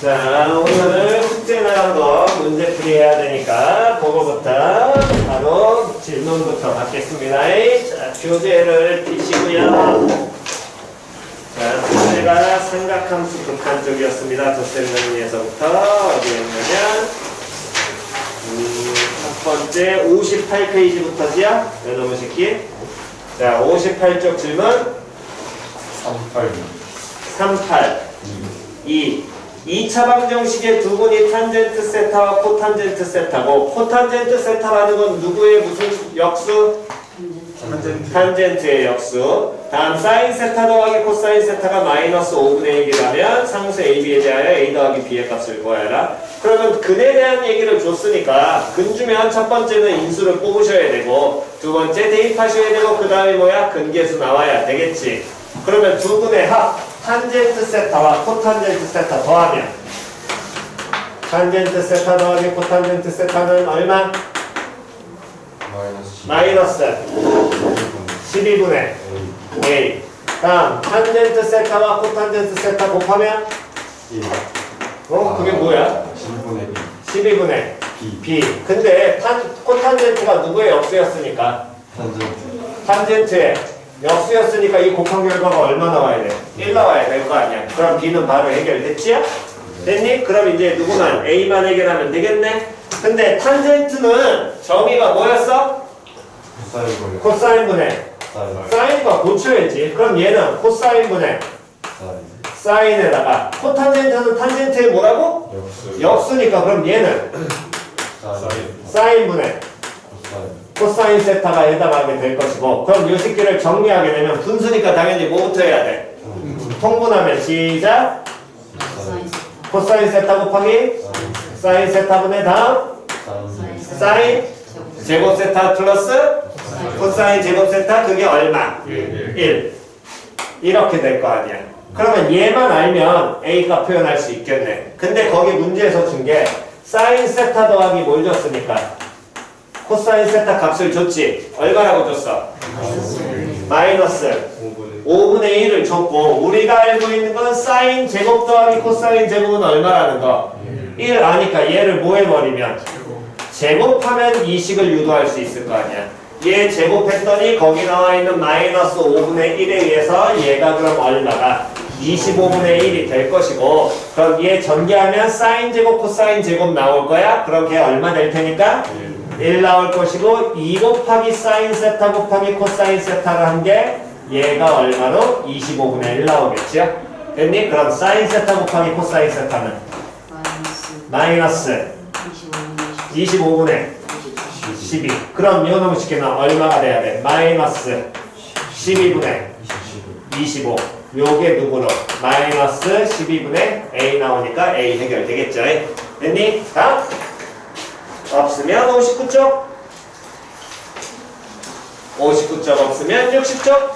자, 오늘 숙제 나간 거 문제풀이 해야 되니까 그거부터 바로 질문부터 받겠습니다. 자, 교재를 펴시고요. 자, 문제가 삼각함수 극한 쪽이었습니다. 덧셈정리에서부터 어디였냐면 첫 번째 58페이지부터지요. 여러분 새끼. 자, 58쪽 질문 38 2 2차 방정식의 두 분이 탄젠트 세타와 코탄젠트 세타고, 코탄젠트 세타라는 건 누구의 무슨 역수? 탄젠트의 역수. 다음 사인 세타 더하기 코사인 세타가 마이너스 5분의 1이라면 상수 AB에 대하여 A 더하기 B의 값을 구하여라. 그러면 근에 대한 얘기를 줬으니까 근 주면 첫 번째는 인수를 뽑으셔야 되고 두 번째 대입하셔야 되고 그 다음에 뭐야? 근계수 나와야 되겠지. 그러면 두 분의 합 탄젠트 세타와 코탄젠트 세타 더하면 탄젠트 세타 더하기 코탄젠트 세타는 얼마? 마이너스 12분의 A. 다음 탄젠트 세타와 코탄젠트 세타 곱하면 그게 뭐야? 12분의 B. 근데 코탄젠트가 누구의 역수였으니까? 탄젠트의 역수였으니까 이 곱한 결과가 얼마 나와야 돼? 1 나와야 될 거 아니야. 그럼 B는 바로 해결됐지? 됐니? 그럼 이제 누구만? A만 해결하면 되겠네? 근데 탄젠트는 정의가 뭐였어? 코사인분의 사인과 고쳐야지. 그럼 얘는 코사인분의 사인에다가 코탄젠트는 탄젠트의 뭐라고? 역수니까 그럼 얘는 사인분의 코사인 세타가 해당하게 될 것이고, 그럼 이 새끼를 정리하게 되면 분수니까 당연히 뭐부터 해야 돼? 통분하면 시작. 코사인 세타 곱하기 사인 세타분의 다음 사인 제곱 세타 플러스 코사인 제곱 세타, 그게 얼마? 1. 이렇게 될 거 아니야. 그러면 얘만 알면 A가 표현할 수 있겠네. 근데 거기 문제에서 준 게 사인 세타 더하기 뭘 줬으니까 코사인 세타 값을 줬지. 얼마라고 줬어? 마이너스 5분의 1을 줬고, 우리가 알고 있는 건 사인 제곱 더하기 코사인 제곱은 얼마라는 거? 1 아니까 얘를 뭐 해버리면 제곱하면 이 식을 유도할 수 있을 거 아니야. 얘 제곱했더니 거기 나와 있는 마이너스 5분의 1에 의해서 얘가 그럼 얼마가? 25분의 1이 될 것이고, 그럼 얘 전개하면 사인 제곱 코사인 제곱 나올 거야. 그럼 걔 얼마 될 테니까? 1 나올 것이고, 2 곱하기 사인 세타 곱하기 코사인 세타를 한 게 얘가 얼마로? 25분의 1 나오겠죠? 됐니? 그럼 사인 세타 곱하기 코사인 세타는 마이너스 25분의 12. 그럼 요놈 시키면 얼마가 돼야 돼? 마이너스 12분의 25. 요게 누구로? 마이너스 12분의 A 나오니까 A 해결되겠죠? 됐니? 다음. 없으면 59쪽. 59쪽 없으면 60쪽.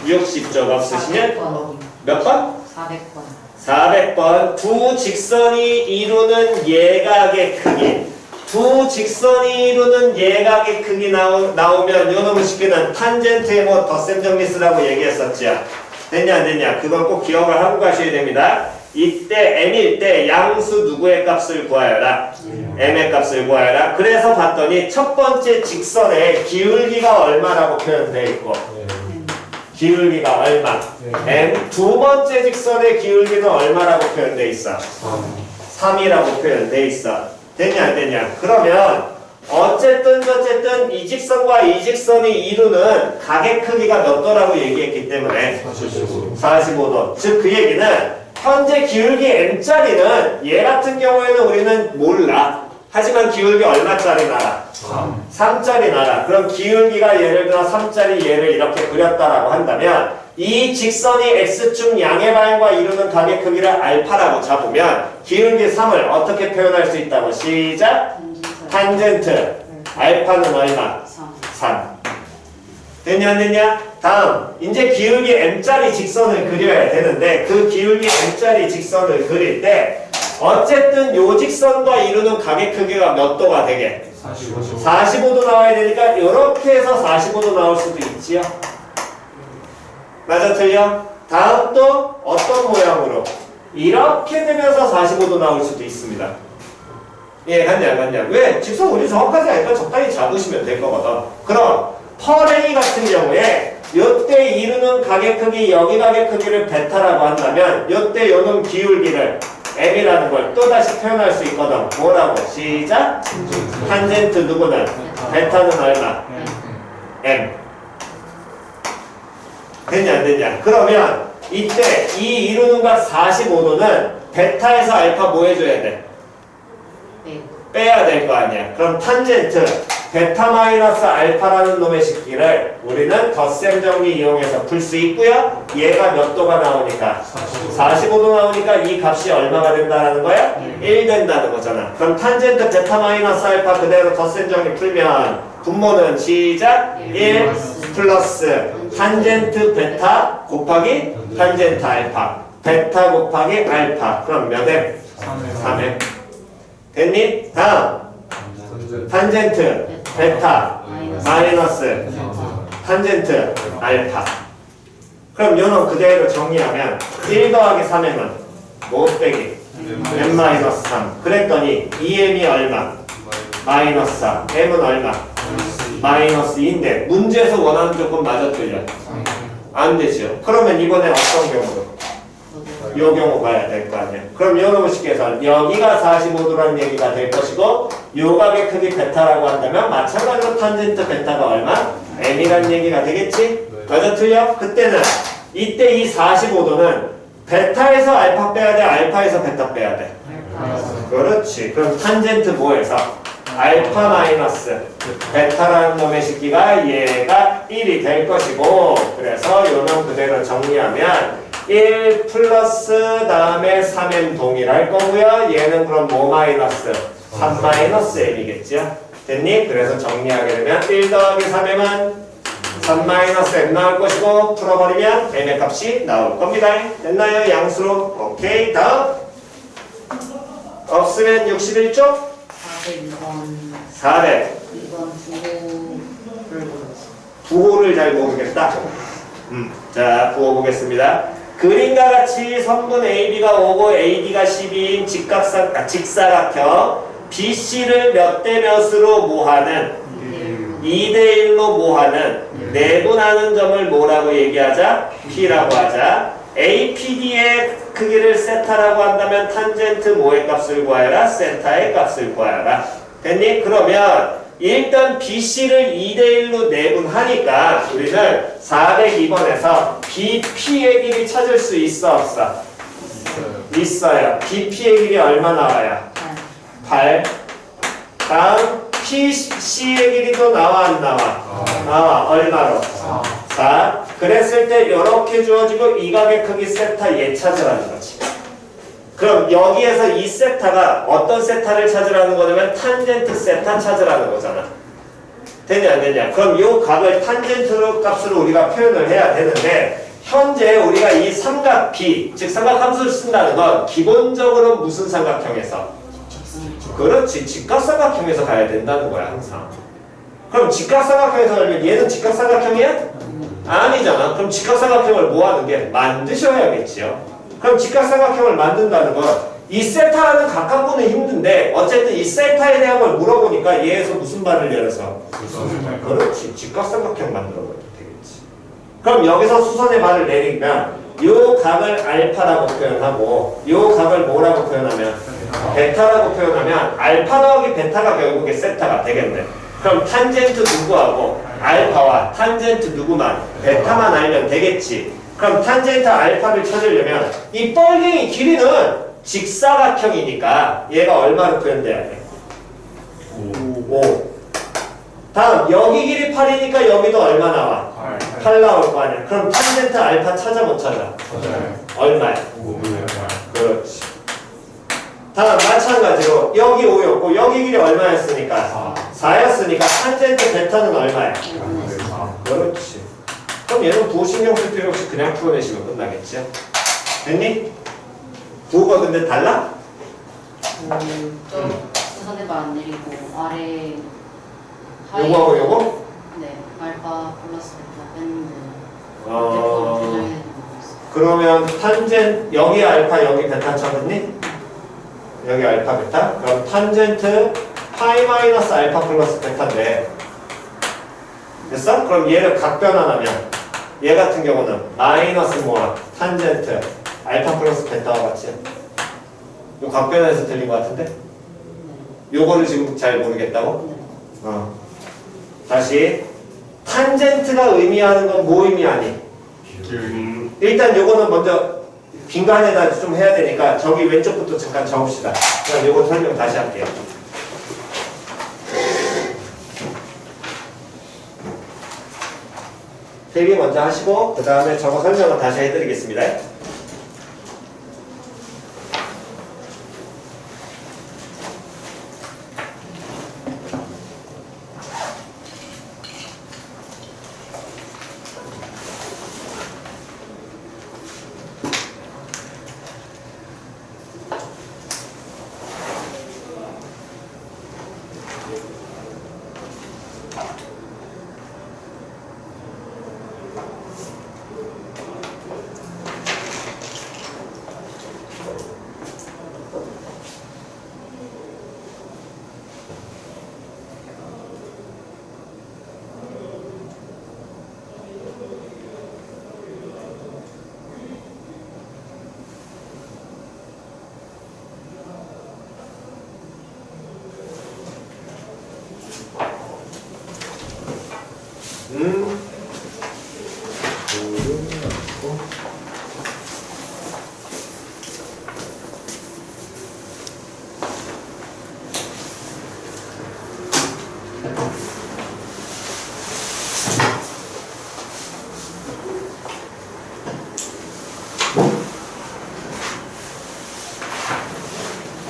60쪽 없으시면 몇 번? 400번. 400번. 두 직선이 이루는 예각의 크기. 두 직선이 이루는 예각의 크기 나오면 요놈의 식기는 탄젠트의 뭐 덧셈 정리 쓰라고 얘기했었죠. 됐냐 안 됐냐? 그걸 꼭 기억을 하고 가셔야 됩니다. 이때 m일 때 양수 누구의 값을 구하여라? m의 값을 구하여라. 그래서 봤더니 첫 번째 직선의 기울기가 얼마라고 표현되어 있고, 기울기가 얼마? m. 두 번째 직선의 기울기는 얼마라고 표현되어 있어? 3이라고 표현되어 있어. 됐냐 안 됐냐? 그러면 어쨌든 이 직선과 이 직선이 이루는 각의 크기가 몇 도라고 얘기했기 때문에 45도. 즉 그 얘기는 현재 기울기 m짜리는 얘 같은 경우에는 우리는 몰라. 하지만 기울기 얼마짜리 나라? 3짜리 나라. 그럼 기울기가 예를 들어 3짜리 얘를 이렇게 그렸다라고 한다면 이 직선이 x축 양의 방향과 이루는 각의 크기를 알파라고 잡으면 기울기 3을 어떻게 표현할 수 있다고? 시작! 탄젠트 알파는 얼마? 3. 됐냐 안 됐냐? 다음 이제 기울기 m짜리 직선을 그려야 되는데 그 기울기 m짜리 직선을 그릴 때 어쨌든 요 직선과 이루는 각의 크기가 몇 도가 되게? 45도 나와야 되니까 이렇게 해서 45도 나올 수도 있지요. 맞아 틀려? 다음 또 어떤 모양으로? 이렇게 되면서 45도 나올 수도 있습니다. 예, 갔냐? 왜? 직선 우리 정확하지 않으니까 적당히 잡으시면 될 거거든. 그럼 펄A 같은 경우에 요때 이루는 가게 크기, 여기 가게 크기를 베타라고 한다면 요때 요놈 기울기를 m이라는 걸 또다시 표현할 수 있거든. 뭐라고? 시작! 탄젠트 누구는? 베타는 얼마? m. 됐냐 안 됐냐? 그러면 이때 이 이루는 각 45도는 베타에서 알파 뭐 해줘야 돼? 빼야 될 거 아니야. 그럼 탄젠트 베타 마이너스 알파라는 놈의 식기를 우리는 덧셈 정리 이용해서 풀 수 있고요. 얘가 몇 도가 나오니까? 45도 나오니까 이 값이 얼마가 된다는 거야? 1 된다는 거잖아. 그럼 탄젠트 베타 마이너스 알파 그대로 덧셈 정리 풀면 분모는 시작 1 플러스 탄젠트 베타 곱하기 탄젠트 알파 베타 곱하기 알파 그럼 몇 M? 3M 됐니? 다음 탄젠트 베타 마이너스 탄젠트 알파 그럼 요놈 그대로 정리하면 1 더하기 3m은 뭐 빼기? m 마이너스 3 그랬더니 2m이 얼마? 마이너스 4 m은 얼마? 마이너스 2인데 문제에서 원하는 조건 맞아 틀려? 안 되죠. 그러면 이번에 어떤 경우로? 요 경우 가야 될 거 아니야. 그럼 요놈을 쉽게 해서 여기가 45도라는 얘기가 될 것이고 요 각의 크기 베타라고 한다면 마찬가지로 탄젠트 베타가 얼마? m이라는 얘기가 되겠지? 맞아 틀려? 그때는 이때 이 45도는 베타에서 알파 빼야 돼? 알파에서 베타 빼야 돼? 그렇지. 그럼 탄젠트 뭐에서? 알파 마이너스 베타라는 놈의 식기가 얘가 1이 될 것이고 그래서 요놈 그대로 정리하면 1 플러스 다음에 3m 동일할 거고요. 얘는 그럼 뭐 마이너스? 3 마이너스 m이겠죠? 됐니? 그래서 정리하게 되면 1 더하기 3m은 3 마이너스 m 나올 것이고 풀어버리면 m의 값이 나올 겁니다. 됐나요? 양수로. 오케이. 다음 없으면 61쪽 400 부호를 잘 모르겠다. 자 부호 보겠습니다. 그림과 같이 선분 AB가 5고 AD가 12인 직사각형 BC를 몇 대 몇으로 모하는 2대 1로 모하는 내분하는 점을 뭐라고 얘기하자? P라고 하자. APD의 크기를 세타라고 한다면 탄젠트 뭐의 값을 구하여라? 세타의 값을 구하여라. 됐니? 그러면 일단 BC를 2대1로 내분하니까 우리는 402번에서 BP의 길이 찾을 수 있어 없어? 있어요. BP의 길이 얼마 나와요? 8. 다음 PC의 길이도 나와 안 나와? 나와. 얼마로? 4. 그랬을 때 이렇게 주어지고 이 각의 크기 세타 얘 찾으라는 거지. 그럼 여기에서 이 세타가 어떤 세타를 찾으라는 거냐면 탄젠트 세타 찾으라는 거잖아. 되냐 안 되냐? 그럼 이 각을 탄젠트 값으로 우리가 표현을 해야 되는데 현재 우리가 이 삼각 B, 즉 삼각함수를 쓴다는 건 기본적으로 무슨 삼각형에서? 그렇지. 직각삼각형에서 가야 된다는 거야 항상. 그럼 직각삼각형에서 가면 얘는 직각삼각형이야? 아니잖아. 그럼 직각삼각형을 뭐 하는 게? 만드셔야겠지요. 그럼 직각삼각형을 만든다는 건 이 세타라는 각각보는 힘든데 어쨌든 이 세타에 대한 걸 물어보니까 얘에서 무슨 반을 내려서? 그렇지. 직각삼각형 만들어버리면 되겠지. 그럼 여기서 수선의 반을 내리면 요 각을 알파라고 표현하고 요 각을 뭐라고 표현하면? 베타라고 표현하면 알파 더하기 베타가 결국에 세타가 되겠네. 그럼 탄젠트 누구하고 알파와 탄젠트 누구만? 베타만 알면 되겠지. 그럼 탄젠트 알파를 찾으려면 이 뻘갱이 길이는 직사각형이니까 얘가 얼마로 표현돼야 돼? 5. 다음 여기 길이 8이니까 여기도 얼마 나와? 8 나올 거 아니야. 그럼 탄젠트 알파 찾아 못 찾아? 얼마야? 5분의 8. 그렇지. 다음 마찬가지로 여기 5였고 여기 길이 얼마였으니까? 4였으니까 탄젠트 베타는 얼마야? 그렇지. 그럼 얘는 부호 신경 쓸 필요 없이 그냥 풀어내시면 끝나겠죠? 됐니? 부호가 근데 달라? 좀 수선해봐 안 내리고 아래 요거하고 요거? 네 알파 플러스 베타 뺐는데 그러면 탄젠 여기 알파 여기 베타 쳐졌니? 여기 알파 베타? 그럼 탄젠트 파이 마이너스 알파 플러스 베타인데 됐어? 그럼 얘를 각변환하면 얘 같은 경우는 마이너스 뭐야? 탄젠트 알파 플러스 베타와 같이 요 각변환에서 들린 것 같은데? 요거를 지금 잘 모르겠다고? 다시 탄젠트가 의미하는 건 뭐 의미하니? 일단 요거는 먼저 빈간에다 좀 해야 되니까 저기 왼쪽부터 잠깐 적읍시다. 그럼 요거 설명 다시 할게요. 대비 먼저 하시고 그 다음에 저거 설명을 다시 해드리겠습니다.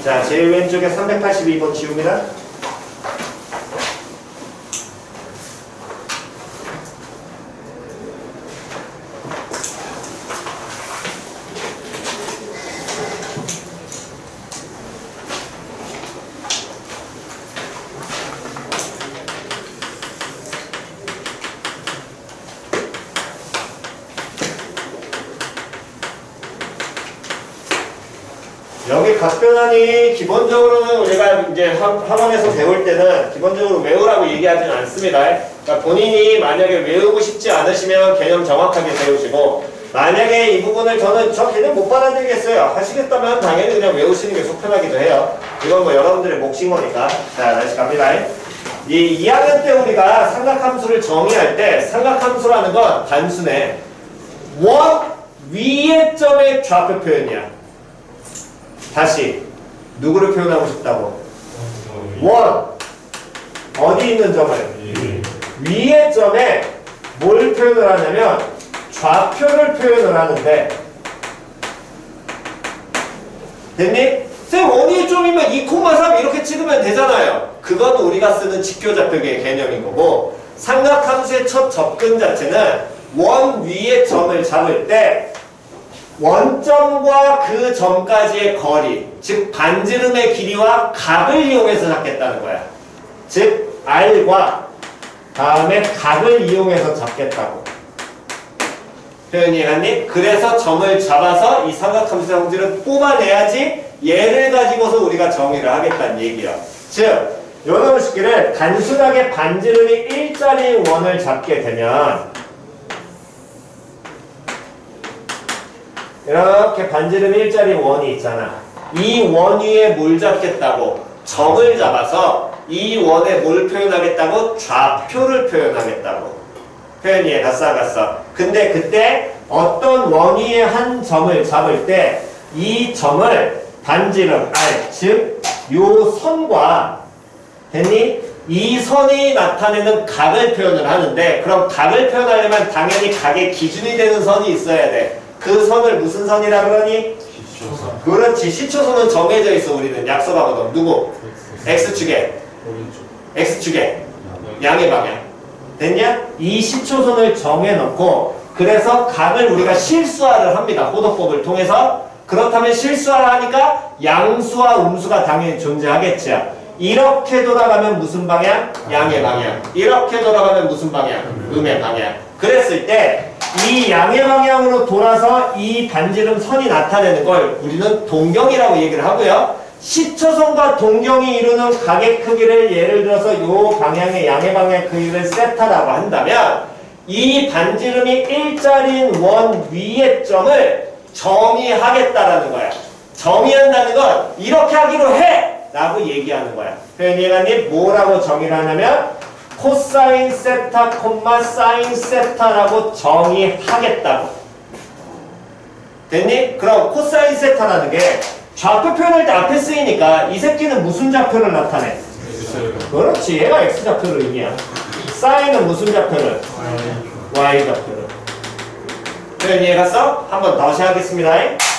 자, 제일 왼쪽에 382번 지웁니다. 여기 각변환이 기본적으로는 우리가 이제 학원에서 배울 때는 기본적으로 외우라고 얘기하지는 않습니다. 그러니까 본인이 만약에 외우고 싶지 않으시면 개념 정확하게 배우시고, 만약에 이 부분을 저는 저 개념 못 받아들이겠어요 하시겠다면 당연히 그냥 외우시는 게 속편하기도 해요. 이건 뭐 여러분들의 몫인 거니까. 자, 다시 갑니다. 이 2학년 때 우리가 삼각함수를 정의할 때 삼각함수라는 건 단순해. 원 위의 점의 좌표 표현이야. 다시 누구를 표현하고 싶다고? 원 어디 있는 점을? 위의 점에 뭘 표현을 하냐면 좌표를 표현을 하는데, 됐니? 쌤 원위의 점이면 2,3 이렇게 찍으면 되잖아요. 그건 우리가 쓰는 직교좌표계의 개념인 거고, 삼각함수의 첫 접근 자체는 원 위의 점을 잡을 때 원점과 그 점까지의 거리, 즉 반지름의 길이와 각을 이용해서 잡겠다는 거야. 즉 R과 다음에 각을 이용해서 잡겠다고. 표현이 이해갔니? 그래서 점을 잡아서 이 삼각함수의 성질을 뽑아내야지 얘를 가지고서 우리가 정의를 하겠다는 얘기야. 즉 요놈의 식기를 단순하게 반지름이 1짜리 원을 잡게 되면 이렇게 반지름이 1짜리 원이 있잖아. 이 원 위에 뭘 잡겠다고? 점을 잡아서 이 원에 뭘 표현하겠다고? 좌표를 표현하겠다고. 표현 이해갔어? 안 갔어? 근데 그때 어떤 원 위에 한 점을 잡을 때 이 점을 반지름 R, 즉 요 선과, 됐니? 이 선이 나타내는 각을 표현을 하는데, 그럼 각을 표현하려면 당연히 각의 기준이 되는 선이 있어야 돼. 그 선을 무슨 선이라 그러니? 시초선. 그렇지. 시초선은 정해져 있어. 우리는 약속하거든. 누구? X축에. X축에. 양의 방향. 됐냐? 이 시초선을 정해놓고, 그래서 각을 우리가 실수화를 합니다. 호도법을 통해서. 그렇다면 실수화를 하니까 양수와 음수가 당연히 존재하겠죠. 이렇게 돌아가면 무슨 방향? 양의 방향. 이렇게 돌아가면 무슨 방향? 음의 방향. 그랬을 때 이 양의 방향으로 돌아서 이 반지름 선이 나타내는 걸 우리는 동경이라고 얘기를 하고요. 시초선과 동경이 이루는 각의 크기를 예를 들어서 이 방향의 양의 방향 크기를 세타라고 한다면 이 반지름이 일자리인 원 위의 점을 정의하겠다라는 거야. 정의한다는 건 이렇게 하기로 해! 라고 얘기하는 거야. 표현이해가님 뭐라고 정의를 하냐면 코사인 세타, 사인 세타라고 정의하겠다고. 됐니? 그럼 코사인 세타라는 게 좌표 표현할 때 앞에 쓰이니까 이 새끼는 무슨 좌표를 나타내? 그렇지. 얘가 X좌표를 의미야. 사인은 무슨 좌표를? Y좌표를. 표현 이해갔어? 한번 다시 하겠습니다.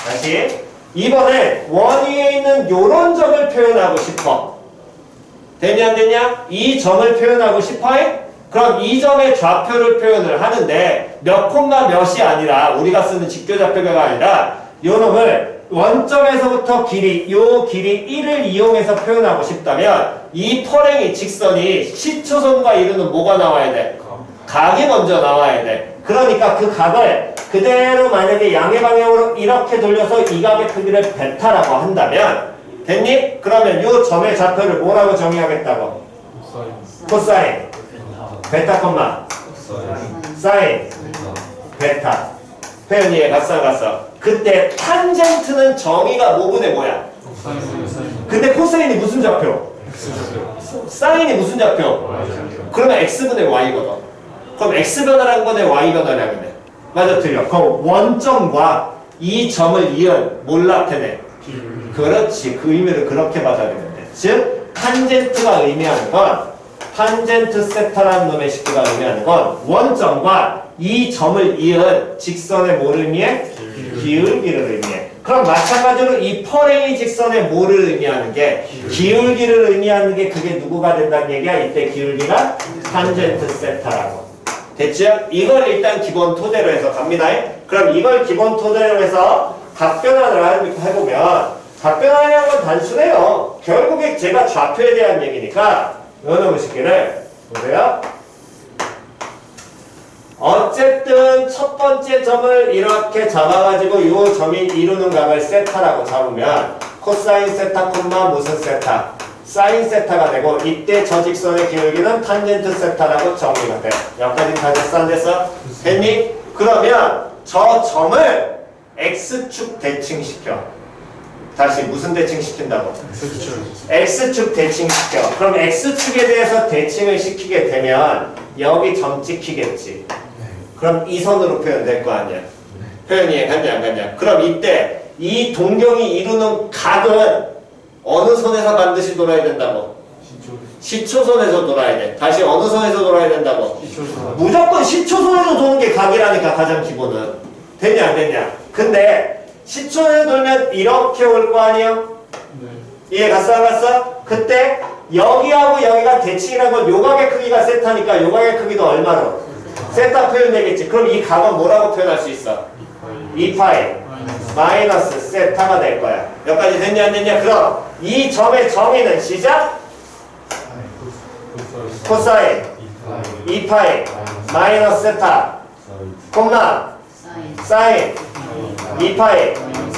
다시. 이번에 원 위에 있는 요런 점을 표현하고 싶어. 되냐 안 되냐? 이 점을 표현하고 싶어? 그럼 이 점의 좌표를 표현을 하는데 몇 콤마 몇이 아니라 우리가 쓰는 직교좌표가 아니라 요 놈을 원점에서부터 요 길이 1을 이용해서 표현하고 싶다면 이 펄행이 직선이 시초선과 이루는 뭐가 나와야 돼? 각이 먼저 나와야 돼. 그러니까 그 각을 그대로 만약에 양의 방향으로 이렇게 돌려서 이 각의 크기를 베타라고 한다면 됐니? 그러면 이 점의 좌표를 뭐라고 정의하겠다고? 코사인 베타 콤마 사인 베타. 표현 이해 갔어 안 갔어? 그때 탄젠트는 정의가 뭐분의 뭐야? 근데 코사인이 무슨 좌표? 사인이 무슨 좌표? 그러면 x분의 y거든. 그럼 x변화라는 거네 y변화라는 거네. 맞아 틀려. 그럼 원점과 이 점을 이은 뭘 나타내? 그렇지. 그 의미를 그렇게 받아들이면 돼. 즉 탄젠트가 의미하는 건 탄젠트 세타라는 놈의 식구가 의미하는 건 원점과 이 점을 이은 직선의 뭐를 의미해? 기울기를 의미해. 그럼 마찬가지로 이 펄의 직선의 뭐를 의미하는 게? 기울기를 의미하는 게 그게 누구가 된다는 얘기야? 이때 기울기가 탄젠트 세타라고. 됐죠? 이걸 일단 기본 토대로 해서 갑니다. 그럼 이걸 기본 토대로 해서 각변환을 해보면 각변환이라는 건 단순해요. 결국에 제가 좌표에 대한 얘기니까 요놈의 식기를 보세요. 어쨌든 첫 번째 점을 이렇게 잡아가지고 이 점이 이루는 각을 세타라고 잡으면 코사인 세타 콤마 무슨 세타? 사인 세타가 되고 이때 저 직선의 기울기는 탄젠트 세타라고 정의가 돼. 여기까지 다 됐어 안 됐어? 됐니? 그러면 저 점을 X축 대칭시켜. 다시 무슨 대칭시킨다고? X축 대칭시켜. 그럼 X축에 대해서 대칭을 시키게 되면 여기 점 찍히겠지. 그럼 이 선으로 표현될 거 아니야. 표현이 이해 갔냐 안 갔냐. 그럼 이때 이 동경이 이루는 각은 어느 선에서 반드시 돌아야 된다고? 시초선에서 돌아야 돼. 다시 어느 선에서 돌아야 된다고? 시초선. 무조건 시초선에서 도는 게 각이라니까 가장 기본은. 되냐 안 되냐. 근데 시초선에 돌면 이렇게 올 거 아니야? 네. 이해 갔어 안 갔어? 그때 여기하고 여기가 대칭이라는 건 요각의 크기가 세타니까 요각의 크기도 얼마로? 세타 표현되겠지. 그럼 이 각은 뭐라고 표현할 수 있어? 2파이 마이너스 세타가 될 거야. 여기까지 됐냐 안 됐냐? 그럼 이 점의 정의는 시작? 코사인 2파이 마이너스 세타 콤마 사인 2파이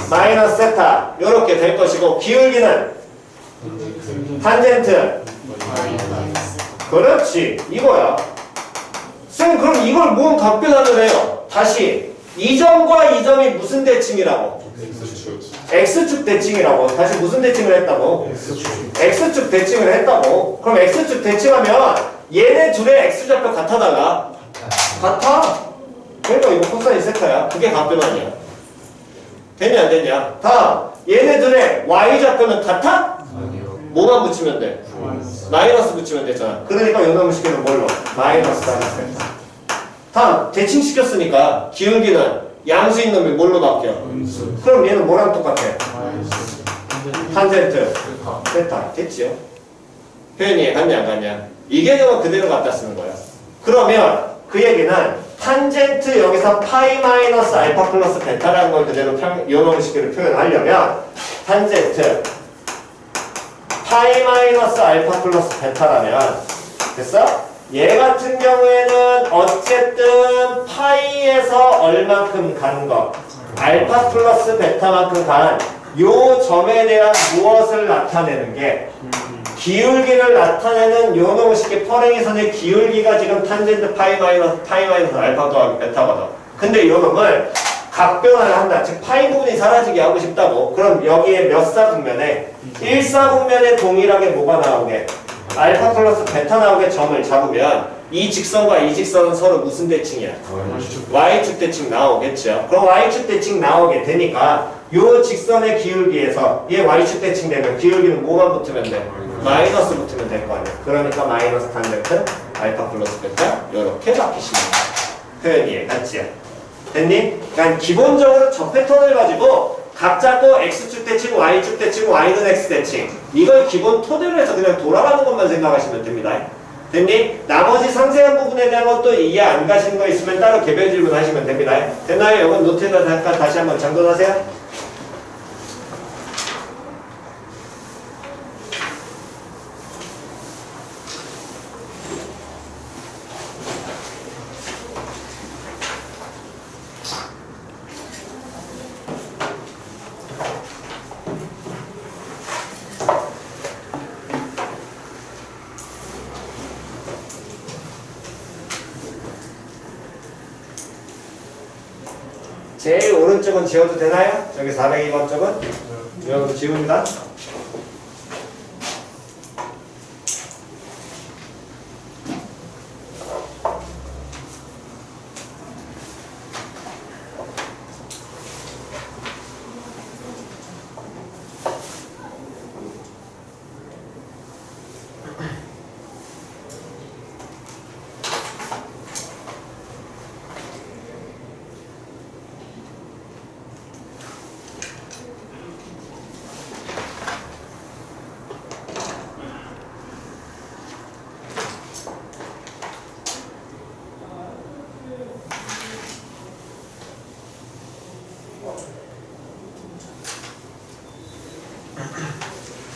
마이너스 세타 요렇게 될 것이고 기울기는 탄젠트 그렇지 이거야. 쌤 그럼 이걸 뭔 각변환을 해요? 다시 이 점과 이 점이 무슨 대칭이라고? X축 대칭이라고. 다시 무슨 대칭을 했다고? X축 대칭을 했다고. 그럼 X축 대칭하면 얘네 둘의 X좌표 같아다가 같아. 그러니까 이거 코사인 세타야. 그게 각변환이야. 되냐 안 되냐? 다음 얘네들의 Y좌표는 같아? 뭐만 붙이면 돼? 마이너스 붙이면 되잖아. 그러니까 요놈을 시키는 뭘로? 마이너스 세타. 다음 대칭시켰으니까 기울기는 양수인 놈이 뭘로 바뀌어? 그럼 얘는 뭐랑 똑같아? 탄젠트 세타. 됐지요? 표현이 갔냐 안 갔냐? 이 개념은 그대로 갖다 쓰는 거야. 그러면 그 얘기는 탄젠트 여기서 파이 마이너스 알파 플러스 베타라는 걸 그대로 요놈의 식기를 표현하려면 탄젠트 파이 마이너스 알파 플러스 베타라면 됐어? 얘 같은 경우에는 어쨌든 파이에서 얼만큼 가는 거 알파 플러스 베타만큼 가는 요 점에 대한 무엇을 나타내는 게 기울기를 나타내는 요 놈의 쉽게 퍼랭이선의 기울기가 지금 탄젠트 파이 마이너스 알파 더하기 베타거든. 근데 요 놈을 각변화를 한다. 즉 파이 부분이 사라지게 하고 싶다고. 그럼 여기에 몇 사분면에 1사분면에 동일하게 뭐가 나오게? 알파 플러스 베타 나오게 점을 잡으면 이 직선과 이 직선은 서로 무슨 대칭이야? Y축 대칭 나오겠죠. 그럼 Y축 대칭 나오게 되니까 요 직선의 기울기에서 얘 Y축 대칭 되면 기울기는 뭐만 붙으면 돼? 마이너스 붙으면 될 거 아니야. 그러니까 마이너스 탄젠트 알파 플러스 베타 요렇게 바뀌시면 표현이 이해갔지? 됐니? 그러니까 기본적으로 저 패턴을 가지고 각 잡고 X축 대칭, Y축 대칭, Y는 X 대칭 이걸 기본 토대로 해서 그냥 돌아가는 것만 생각하시면 됩니다. 됐니? 나머지 상세한 부분에 대한 것도 이해 안 가시는 거 있으면 따로 개별 질문 하시면 됩니다. 됐나요? 이건 노트에다 잠깐 다시 한번 정돈하세요. 제일 오른쪽은 지워도 되나요? 저기 402번 쪽은? 여기도 지웁니다.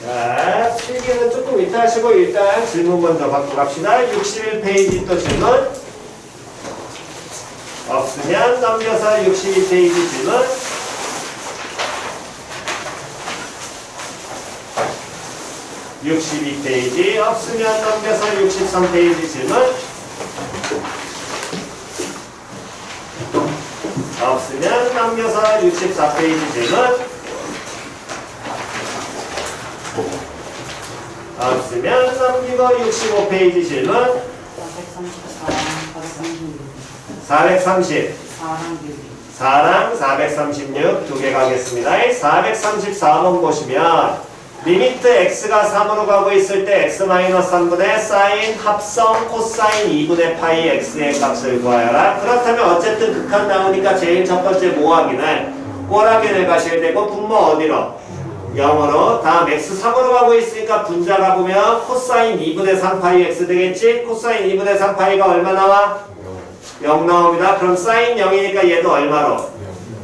자, 필기는 조금 이따 하시고 일단 질문 먼저 받고 갑시다. 61페이지 또 질문 없으면 넘겨서 62페이지 질문 62페이지 없으면 넘겨서 63페이지 질문 없으면 넘겨서 64페이지 질문 없으면 넘기고 65페이지 질문 430 4랑 436 두 개 가겠습니다. 434번 보시면 리미트 x가 3으로 가고 있을 때 x-3분의 사인 합성 코사인 2분의 파이 x의 값을 구하여라. 그렇다면 어쨌든 극한 나오니까 제일 첫 번째 뭐 확인을 꼴확인을 가셔야 되고 분모 어디로? 0으로. 다음 x3으로 가고 있으니까 분자가 보면 코사인 2분의 3파이 x 되겠지? 코사인 2분의 3파이가 얼마 나와? 0 나옵니다. 그럼 사인 0이니까 얘도 얼마로?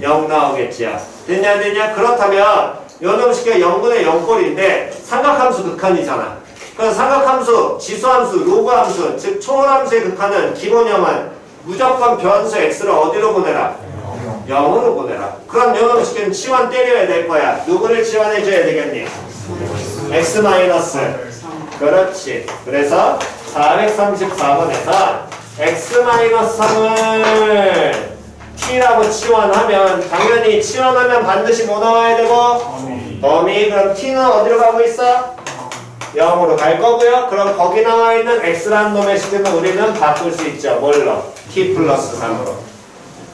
0 나오겠지요. 됐냐 안 됐냐? 그렇다면 요놈식이 0분의 0꼴인데 삼각함수 극한이잖아. 그래서 삼각함수, 지수함수, 로그함수, 즉 초월함수의 극한은 기본형은 무조건 변수 x를 어디로 보내라? 0으로 보내라. 그럼 요놈식은 치환 때려야 될 거야. 누구를 치환해줘야 되겠니? x 마이너스. 그렇지. 그래서 434번에서 x-3을 t라고 치환하면 당연히 치환하면 반드시 뭐 나와야 되고 범위. 그럼 t는 어디로 가고 있어? 0으로 갈 거고요. 그럼 거기 나와 있는 x라는 놈의 식은 우리는 바꿀 수 있죠. 뭘로? t 플러스 3으로.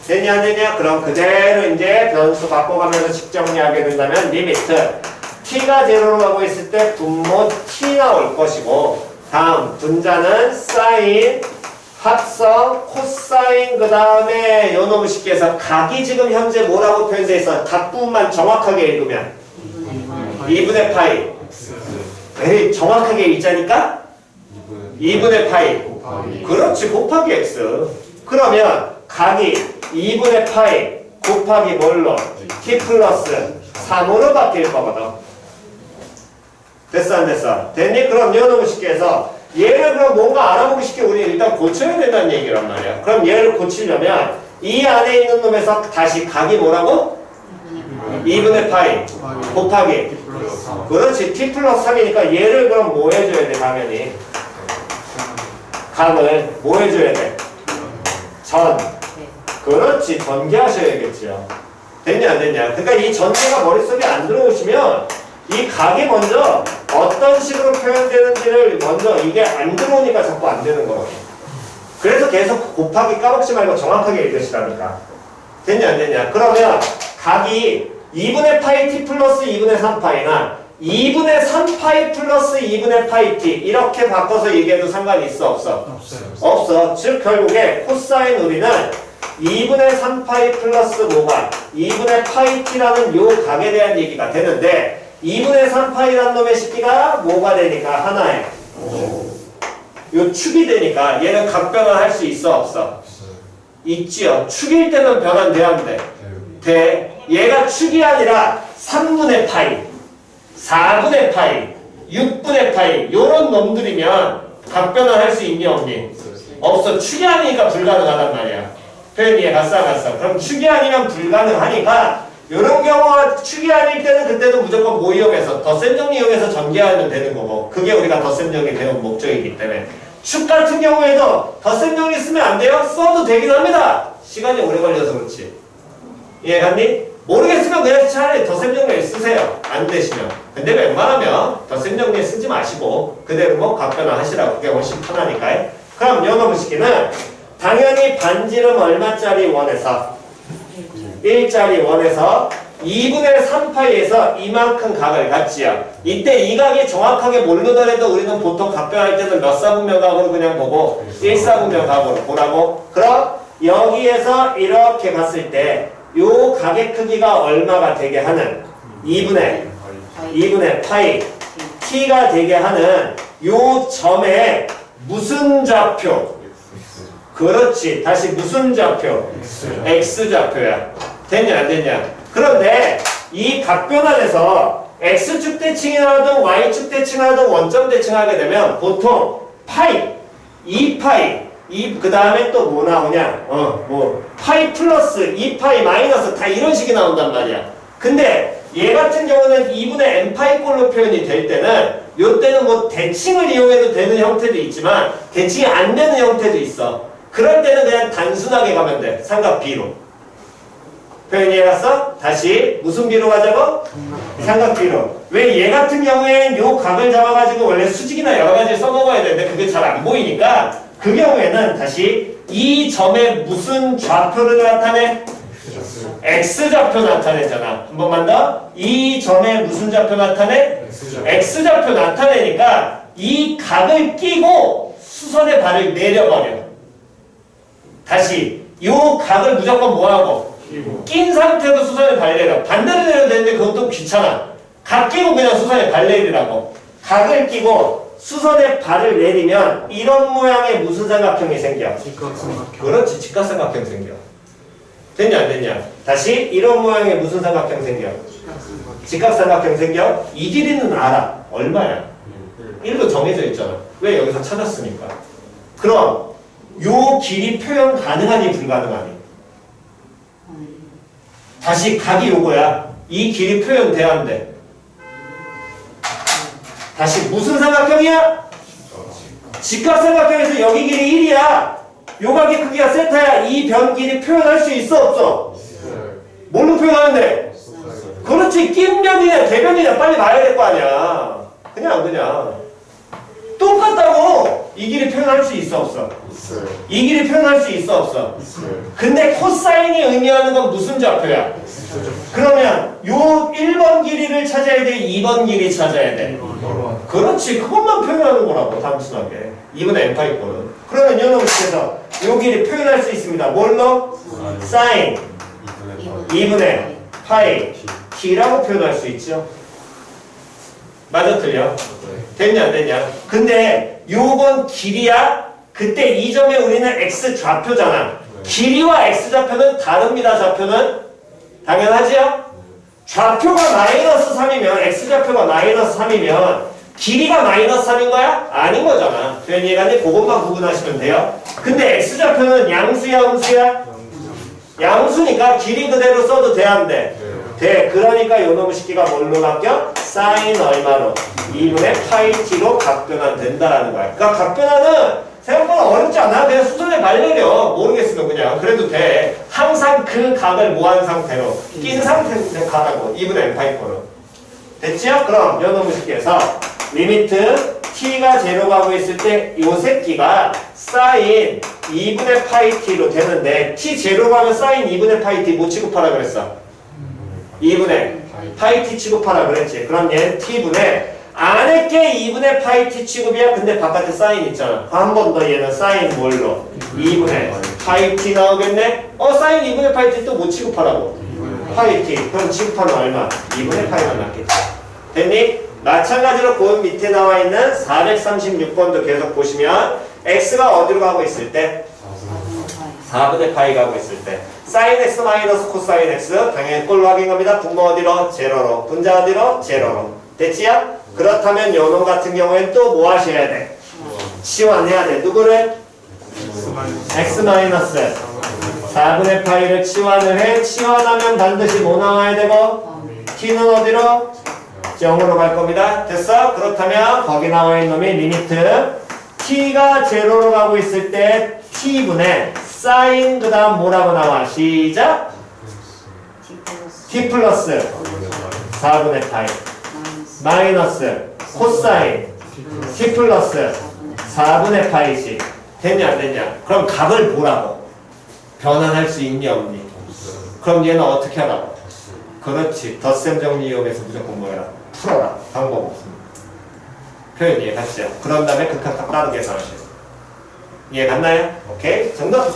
되냐 안 되냐? 그럼 그대로 이제 변수 바꿔가면서 식 정리하게 된다면 리미트 t가 0으로 가고 있을 때 분모 t 나올 것이고 다음 분자는 사인 합성 코사인 그 다음에 요놈 식에서 각이 지금 현재 뭐라고 표현되어 있어? 각 부분만 정확하게 읽으면 2분의 파이. 에이, 정확하게 읽자니까 2분의 파이. 그렇지. 곱하기 x. 그러면 각이 2분의 파이 곱하기 뭘로? t 플러스 3으로 바뀔 거거든. 됐어 안 됐어? 됐니? 그럼 요놈 식에서 얘를 그럼 뭔가 알아보기 쉽게 우리 일단 고쳐야 된다는 얘기란 말이야. 그럼 얘를 고치려면 이 안에 있는 놈에서 다시 각이 뭐라고? 2분의 파이 곱하기 그렇지 t 플러스 3이니까 얘를 그럼 뭐 해줘야 돼 당연히 각을 뭐 해줘야 돼? 전 그렇지 전개하셔야겠죠. 됐냐 안 됐냐. 그러니까 이 전개가 머릿속에 안 들어오시면 이 각이 먼저 어떤 식으로 표현되는지를 먼저 이게 안 들어오니까 자꾸 안 되는 거거든요. 그래서 계속 곱하기 까먹지 말고 정확하게 읽으시라니까. 됐냐 안 됐냐. 그러면 각이 2분의 파이 t 플러스 2분의 3파이나 2분의 3파이 플러스 2분의 파이 t 이렇게 바꿔서 얘기해도 상관이 있어 없어? 없어. 즉 결국에 코사인 우리는 2분의 3파이 플러스 뭐가 2분의 파이 t라는 요 각에 대한 얘기가 되는데 2분의 3파이라는 놈의 식기가 뭐가 되니까 하나에 요 축이 되니까 얘는 각 변환할 수 있어 없어? 있지요. 축일 때는 변환돼야 안 돼? 돼. 얘가 축이 아니라 3분의 파이 4분의 파이 6분의 파이 요런 놈들이면 각 변환할 수 있니 없니? 없어. 축이 아니니까 불가능하단 말이야. 표현 이해 갔어. 그럼 축이 아니면 불가능하니까 이런 경우가 축이 아닐 때는 그때는 무조건 뭐 이용해서 덧셈 정리 이용해서 전개하면 되는 거고 그게 우리가 덧셈 정리 배운 목적이기 때문에 축 같은 경우에도 덧셈 정리 쓰면 안 돼요? 써도 되긴 합니다. 시간이 오래 걸려서 그렇지. 이해갔니? 모르겠으면 그냥 차라리 덧셈 정리 쓰세요. 안 되시면. 근데 웬만하면 덧셈 정리 쓰지 마시고 그대로 뭐 각변화 하시라고. 그게 훨씬 편하니까요. 그럼 요놈 식기는 당연히 반지름 얼마짜리 원에서 1짜리 원에서 2분의 3파이에서 이만큼 각을 갖지요. 이때 이 각이 정확하게 모르더라도 우리는 보통 각변할 때는 몇 사분면 각으로 그냥 보고 1사분면 각으로 보라고. 그럼 여기에서 이렇게 봤을 때 요 각의 크기가 얼마가 되게 하는 2분의 파이 t가 되게 하는 요 점에 무슨 좌표? 그렇지. 다시 무슨 좌표? x좌표야. 됐냐 안 됐냐. 그런데 이 각변환에서 x축 대칭이나 하든 y축 대칭 하든 원점 대칭하게 되면 보통 파이 2파이 그 다음에 또 뭐 나오냐 파이 플러스 2파이 마이너스 다 이런 식이 나온단 말이야. 근데 얘 같은 경우는 2분의 n파이꼴로 표현이 될 때는 요때는 뭐 대칭을 이용해도 되는 형태도 있지만 대칭이 안 되는 형태도 있어. 그럴 때는 그냥 단순하게 가면 돼. 삼각 B로. 표현 이해갔어? 다시 무슨 B로 가자고? 삼각 B로. 왜 얘 같은 경우에는 요 각을 잡아가지고 원래 수직이나 여러 가지 써먹어야 되는데 그게 잘 안 보이니까 그 경우에는 다시 이 점에 무슨 좌표를 나타내? X좌표 나타내잖아. 한 번만 더. 이 점에 무슨 좌표 나타내? X좌표 나타내니까 이 각을 끼고 수선의 발을 내려버려. 다시 요 각을 무조건 뭐하고? 낀 상태로 수선의 발 내려. 반대로 내려도 되는데 그건 또 귀찮아. 각 끼고 그냥 수선의 발 내리라고. 각을 끼고 수선의 발을 내리면 이런 모양의 무슨 삼각형이 생겨? 직각삼각형. 그렇지. 직각삼각형 생겨. 됐냐 안 됐냐? 다시 이런 모양의 무슨 삼각형 생겨? 직각삼각형 생겨? 이 길이는 알아. 얼마야? 1로 정해져 있잖아. 왜? 여기서 찾았으니까. 그럼 요 길이 표현 가능하니 불가능하니? 다시 각이 요거야. 이 길이 표현돼야 안 돼. 다시 무슨 삼각형이야? 직각삼각형에서 여기 길이 1이야. 요 각의 크기가 세타야. 이 변 길이 표현할 수 있어 없어? 뭘로 표현하는데? 그렇지. 낀 변이냐 대변이냐 빨리 말해야 될 거 아니야. 그냥 똑같다고. 이 길이 표현할 수 있어 없어? 있어요. 이 길이 표현할 수 있어 없어? 있어요. 근데 코사인이 의미하는 건 무슨 좌표야? 그러면 요 1번 길이를 찾아야 돼? 2번 길이 찾아야 돼? 그렇지. 그것만 표현하는 거라고 단순하게. 2분의 n파이꼴은. 그러면 요놈 식에서 요 길이 표현할 수 있습니다. 뭘로? 사인 2분의 파이 t라고 표현할 수 있죠. 맞아 틀려? 됐냐 안 됐냐? 근데 요건 길이야? 그때 이 점에 우리는 x좌표잖아. 길이와 x좌표는 다릅니다. 좌표는 당연하지요? 좌표가 마이너스 3이면 x좌표가 마이너스 3이면 길이가 마이너스 3인 거야? 아닌 거잖아. 표현 이해가니? 그것만 구분하시면 돼요. 근데 x좌표는 양수야, 음수야? 양수니까 길이 그대로 써도 돼, 안 돼? 돼. 그러니까 요놈의 식기가 뭘로 바뀌어? 사인 얼마로? 2분의 파이 t로 각변환 된다라는 거야. 그러니까 각변환은 생각보다 어렵지 않아. 그냥 수선에 발내려. 모르겠으면 그냥. 그래도 돼. 항상 그 각을 모한 상태로 낀 상태로 가라고. 2분의 n 파이 거로. 됐지요? 그럼 요놈의 식기에서 리미트 t가 제로 가고 있을 때 요 새끼가 사인 2분의 파이 t로 되는데 t 제로 가면 사인 2분의 파이 t 뭐 취급하라 그랬어? 2분의 파이 t 취급하라 그랬지. 그럼 얘는 t분의 안에 게 2분의 파이 t 취급이야. 근데 바깥에 사인 있잖아. 한 번 더 얘는 사인 뭘로? 2분의 파이 t 나오겠네? 사인 2분의 파이 t 또 뭐 취급하라고? 파이 t. 그럼 취급하면 얼마? 2분의 파이가 낫겠지. 됐니? 마찬가지로 그 밑에 나와 있는 436번도 계속 보시면 x가 어디로 가고 있을 때? 4분의 파이 가고 있을 때 사인 x 마이너스 코사인 x 당연히 꼴로 확인 겁니다. 분모 어디로? 제로로. 분자 어디로? 제로로. 됐지요? 그렇다면 요놈 같은 경우엔 또 뭐 하셔야 돼? 치환해야 돼. 누구를? x 마이너스 4분의 파이를 치환을 해. 치환하면 반드시 뭐 나와야 되고? t는 어디로? 0으로 갈 겁니다. 됐어? 그렇다면 거기 나와 있는 놈이 리미트 t가 제로로 가고 있을 때 t분의 사인 그 다음 뭐라고 나와? 시작! t 플러스 4분의 파이 마이너스 코사인 t 플러스 4분의 파이씩 됐냐 안 됐냐? 그럼 각을 보라고. 변환할 수 있니 없니? 그럼 얘는 어떻게 하라고? 그렇지. 덧셈 정리 이용해서 무조건 뭐해라? 풀어라. 방법 없습니다. 표현 이해 가시죠? 그런 다음에 극한값 따로 계산하세요. 이해 갔나요? 오케이. 정답.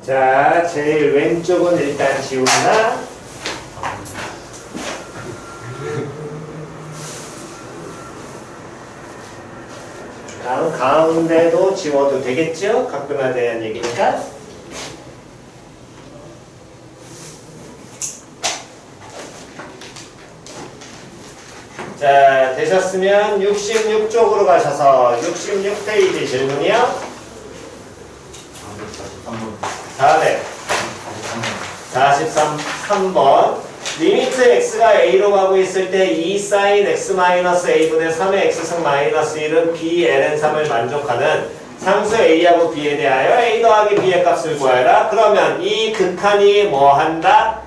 자, 제일 왼쪽은 일단 지운다. 다음 가운데도 지워도 되겠죠? 각변화에 대한 얘기니까. 자, 되셨으면 66쪽으로 가셔서 66페이지 질문이요. 400 43번 리미트 x가 a로 가고 있을 때 2 sin x 마이너스 a분의 3의 x승 마이너스 1은 b ln 3을 만족하는 상수 a하고 b에 대하여 a 더하기 b의 값을 구하라. 그러면 이 극한이 뭐 한다?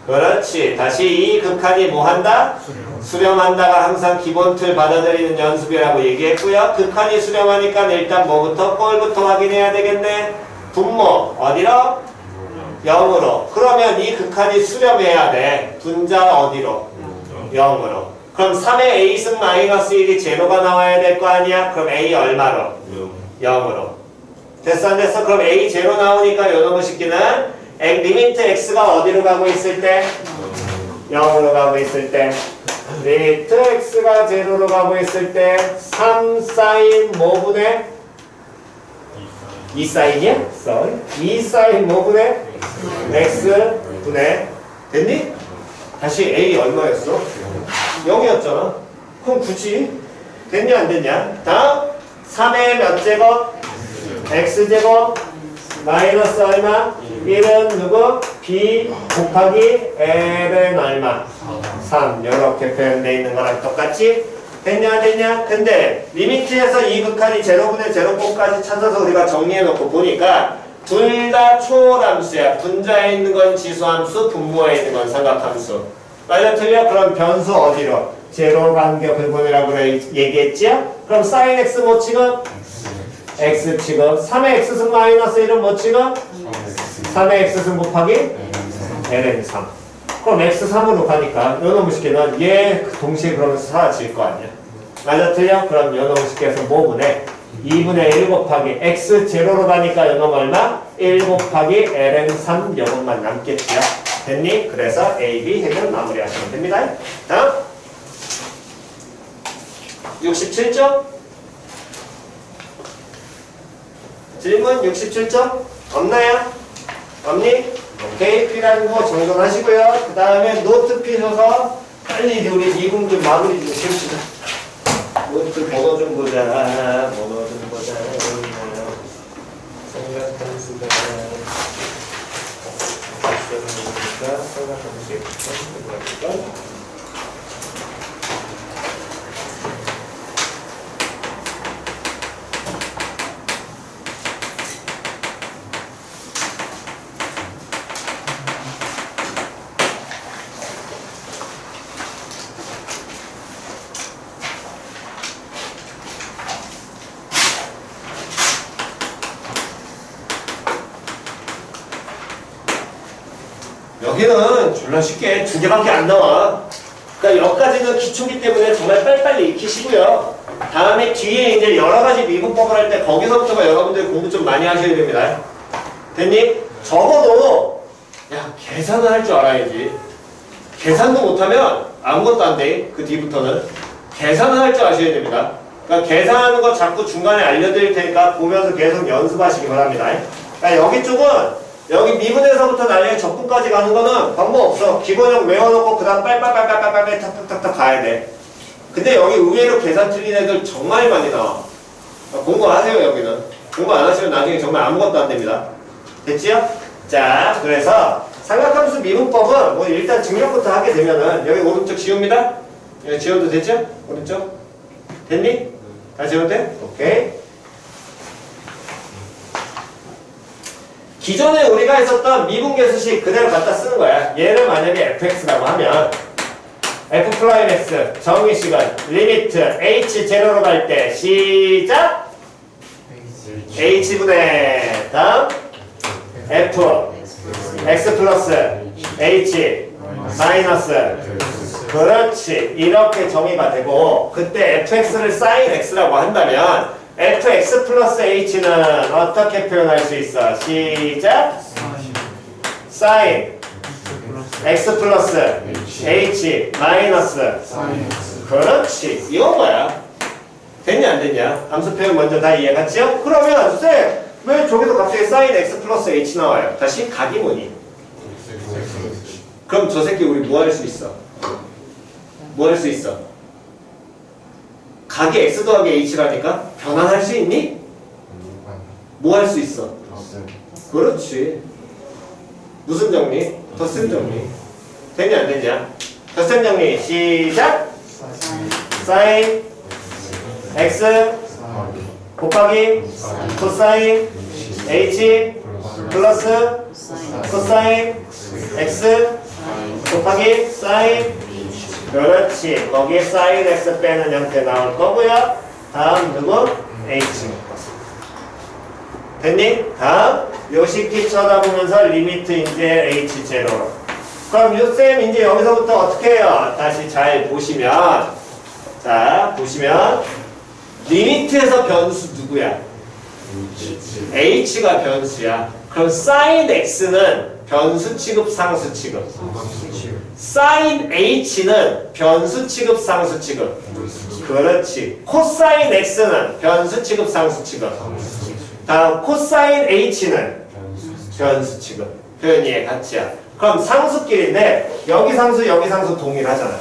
그렇지. 다시 이 극한이 뭐 한다? 수렴한다가 항상 기본 틀 받아들이는 연습이라고 얘기했고요. 극한이 수렴하니까 일단 뭐부터? 꼴부터 확인해야 되겠네. 분모 어디로? 0으로. 그러면 이 극한이 수렴해야 돼. 분자 어디로? 0으로. 그럼 3의 a승 마이너스 1이 제로가 나와야 될 거 아니야? 그럼 a 얼마로? 0으로. 됐어 안 됐어? 그럼 a 제로 나오니까 요놈의 식기는 리미트 x가 어디로 가고 있을 때? 0으로 가고 있을 때. 리미트 x가 제로로 가고 있을 때 3 사인 뭐분의? 2 사인이야? 2 사인 뭐분의? x 분의 됐니? 다시 a 얼마였어? 0이었잖아. 그럼 굳이 됐냐 안 됐냐? 다음 3의 몇 제곱? x제곱 마이너스 얼마? 1은 누구? b 곱하기 l은 얼마? 3 이렇게 표현되어 있는 거랑 똑같지? 됐냐 안 됐냐? 근데 리미트에서 이 극한이 제로분의 제로꼴까지 찾아서 우리가 정리해놓고 보니까 둘 다 초월함수야. 분자에 있는 건 지수함수, 분모에 있는 건 삼각함수. 맞아 틀려? 그럼 변수 어디로? 제로 간격 불분이라고 얘기했지요? 그럼 sin x 뭐 치고? x 치고 3의 x승 마이너스 1은 뭐 치고? 3의 x승 곱하기 ln 3. 그럼 x3으로 가니까 요놈의 식계는 얘 동시에 그러면서 사라질 거 아니야. 맞아 틀려? 그럼 요놈의 식계에서 뭐분의 2분의 1 곱하기 x 제로로 가니까 요놈 얼마? 1 곱하기 ln 3 요것만 남겠지요. 됐니? 그래서 A, B 해결 마무리하시면 됩니다. 다음 67점 질문 67점 없나요? 없니? 오케이 필요한 거 정돈하시고요. 그 다음에 노트 피셔서 빨리 우리 미분 좀 마무리 좀 칩시다. 노트 번호 좀 보자. 번호 좀 보자. 생각함수가 생각함수 여기는 졸라 쉽게 두 개밖에 안 나와. 그러니까 여기까지는 기초기 때문에 정말 빨리빨리 익히시고요. 다음에 뒤에 이제 여러 가지 미분법을 할 때 거기서부터가 여러분들 공부 좀 많이 하셔야 됩니다. 됐니? 적어도 야 계산을 할 줄 알아야지. 계산도 못하면 아무것도 안 돼. 그 뒤부터는 계산을 할 줄 아셔야 됩니다. 그러니까 계산하는 거 자꾸 중간에 알려드릴 테니까 보면서 계속 연습하시기 바랍니다. 그러니까 여기 쪽은 여기 미분에서부터 나중에 적분까지 가는 거는 방법 없어. 기본형 외워놓고 그 다음 빨빨빨빨빨빨 탁탁탁탁 가야 돼. 근데 여기 의외로 계산 틀린 애들 정말 많이 나와. 공부하세요 여기는. 공부 안 하시면 나중에 정말 아무것도 안 됩니다. 됐지요? 자 그래서 삼각함수 미분법은 뭐 일단 증명부터 하게 되면은 여기 오른쪽 지웁니다. 여기 지워도 됐죠? 오른쪽? 됐니? 다 지워도 돼? 오케이. 기존에 우리가 했었던 미분계수식 그대로 갖다 쓰는 거야. 얘를 만약에 fx라고 하면 f 프라임 x 정의식은 리미트 h 제로로 갈 때 시작 h분의 다음 f x 플러스 h 마이너스 그렇지 이렇게 정의가 되고 그때 fx를 sin x라고 한다면 fx 플러스 h는 어떻게 표현할 수 있어? 시작 sin x 플러스 h 마이너스 그렇지 이건 거야. 됐냐 안 됐냐? 함수 표현 먼저 다 이해갔지요? 그러면 쌤 왜 저기서 갑자기 sin x 플러스 h 나와요? 다시 각이문이 그럼 저 새끼 우리 뭐 할 수 있어? 뭐 할 수 있어? 각이 x 더하기 h라니까 변환할 수 있니? 뭐 할 수 있어? 그렇지 무슨 정리? 덧셈 정리 됐냐 안 됐냐? 덧셈 정리 시작. 사인 x 곱하기 코사인 h 플러스 코사인 x 곱하기 사인. 그렇지. 거기에 사인 x 빼는 형태 나올 거고요. 다음 누구? h. 됐니? 다음 요식기 쳐다보면서 리미트 이제 h 제로로. 그럼 요쌤 이제 여기서부터 어떻게 해요? 다시 잘 보시면, 자 보시면 리미트에서 변수 누구야? h가 변수야. 그럼 sin x는 변수 취급 상수 취급. sin h는 변수 취급 상수 취급. 그렇지. 코사인 x는 변수 취급 상수 취급. 다음 코사인 h는 변수 취급. 표현이 같이야. 그럼 상수끼리인데 여기 상수 여기 상수 동일하잖아.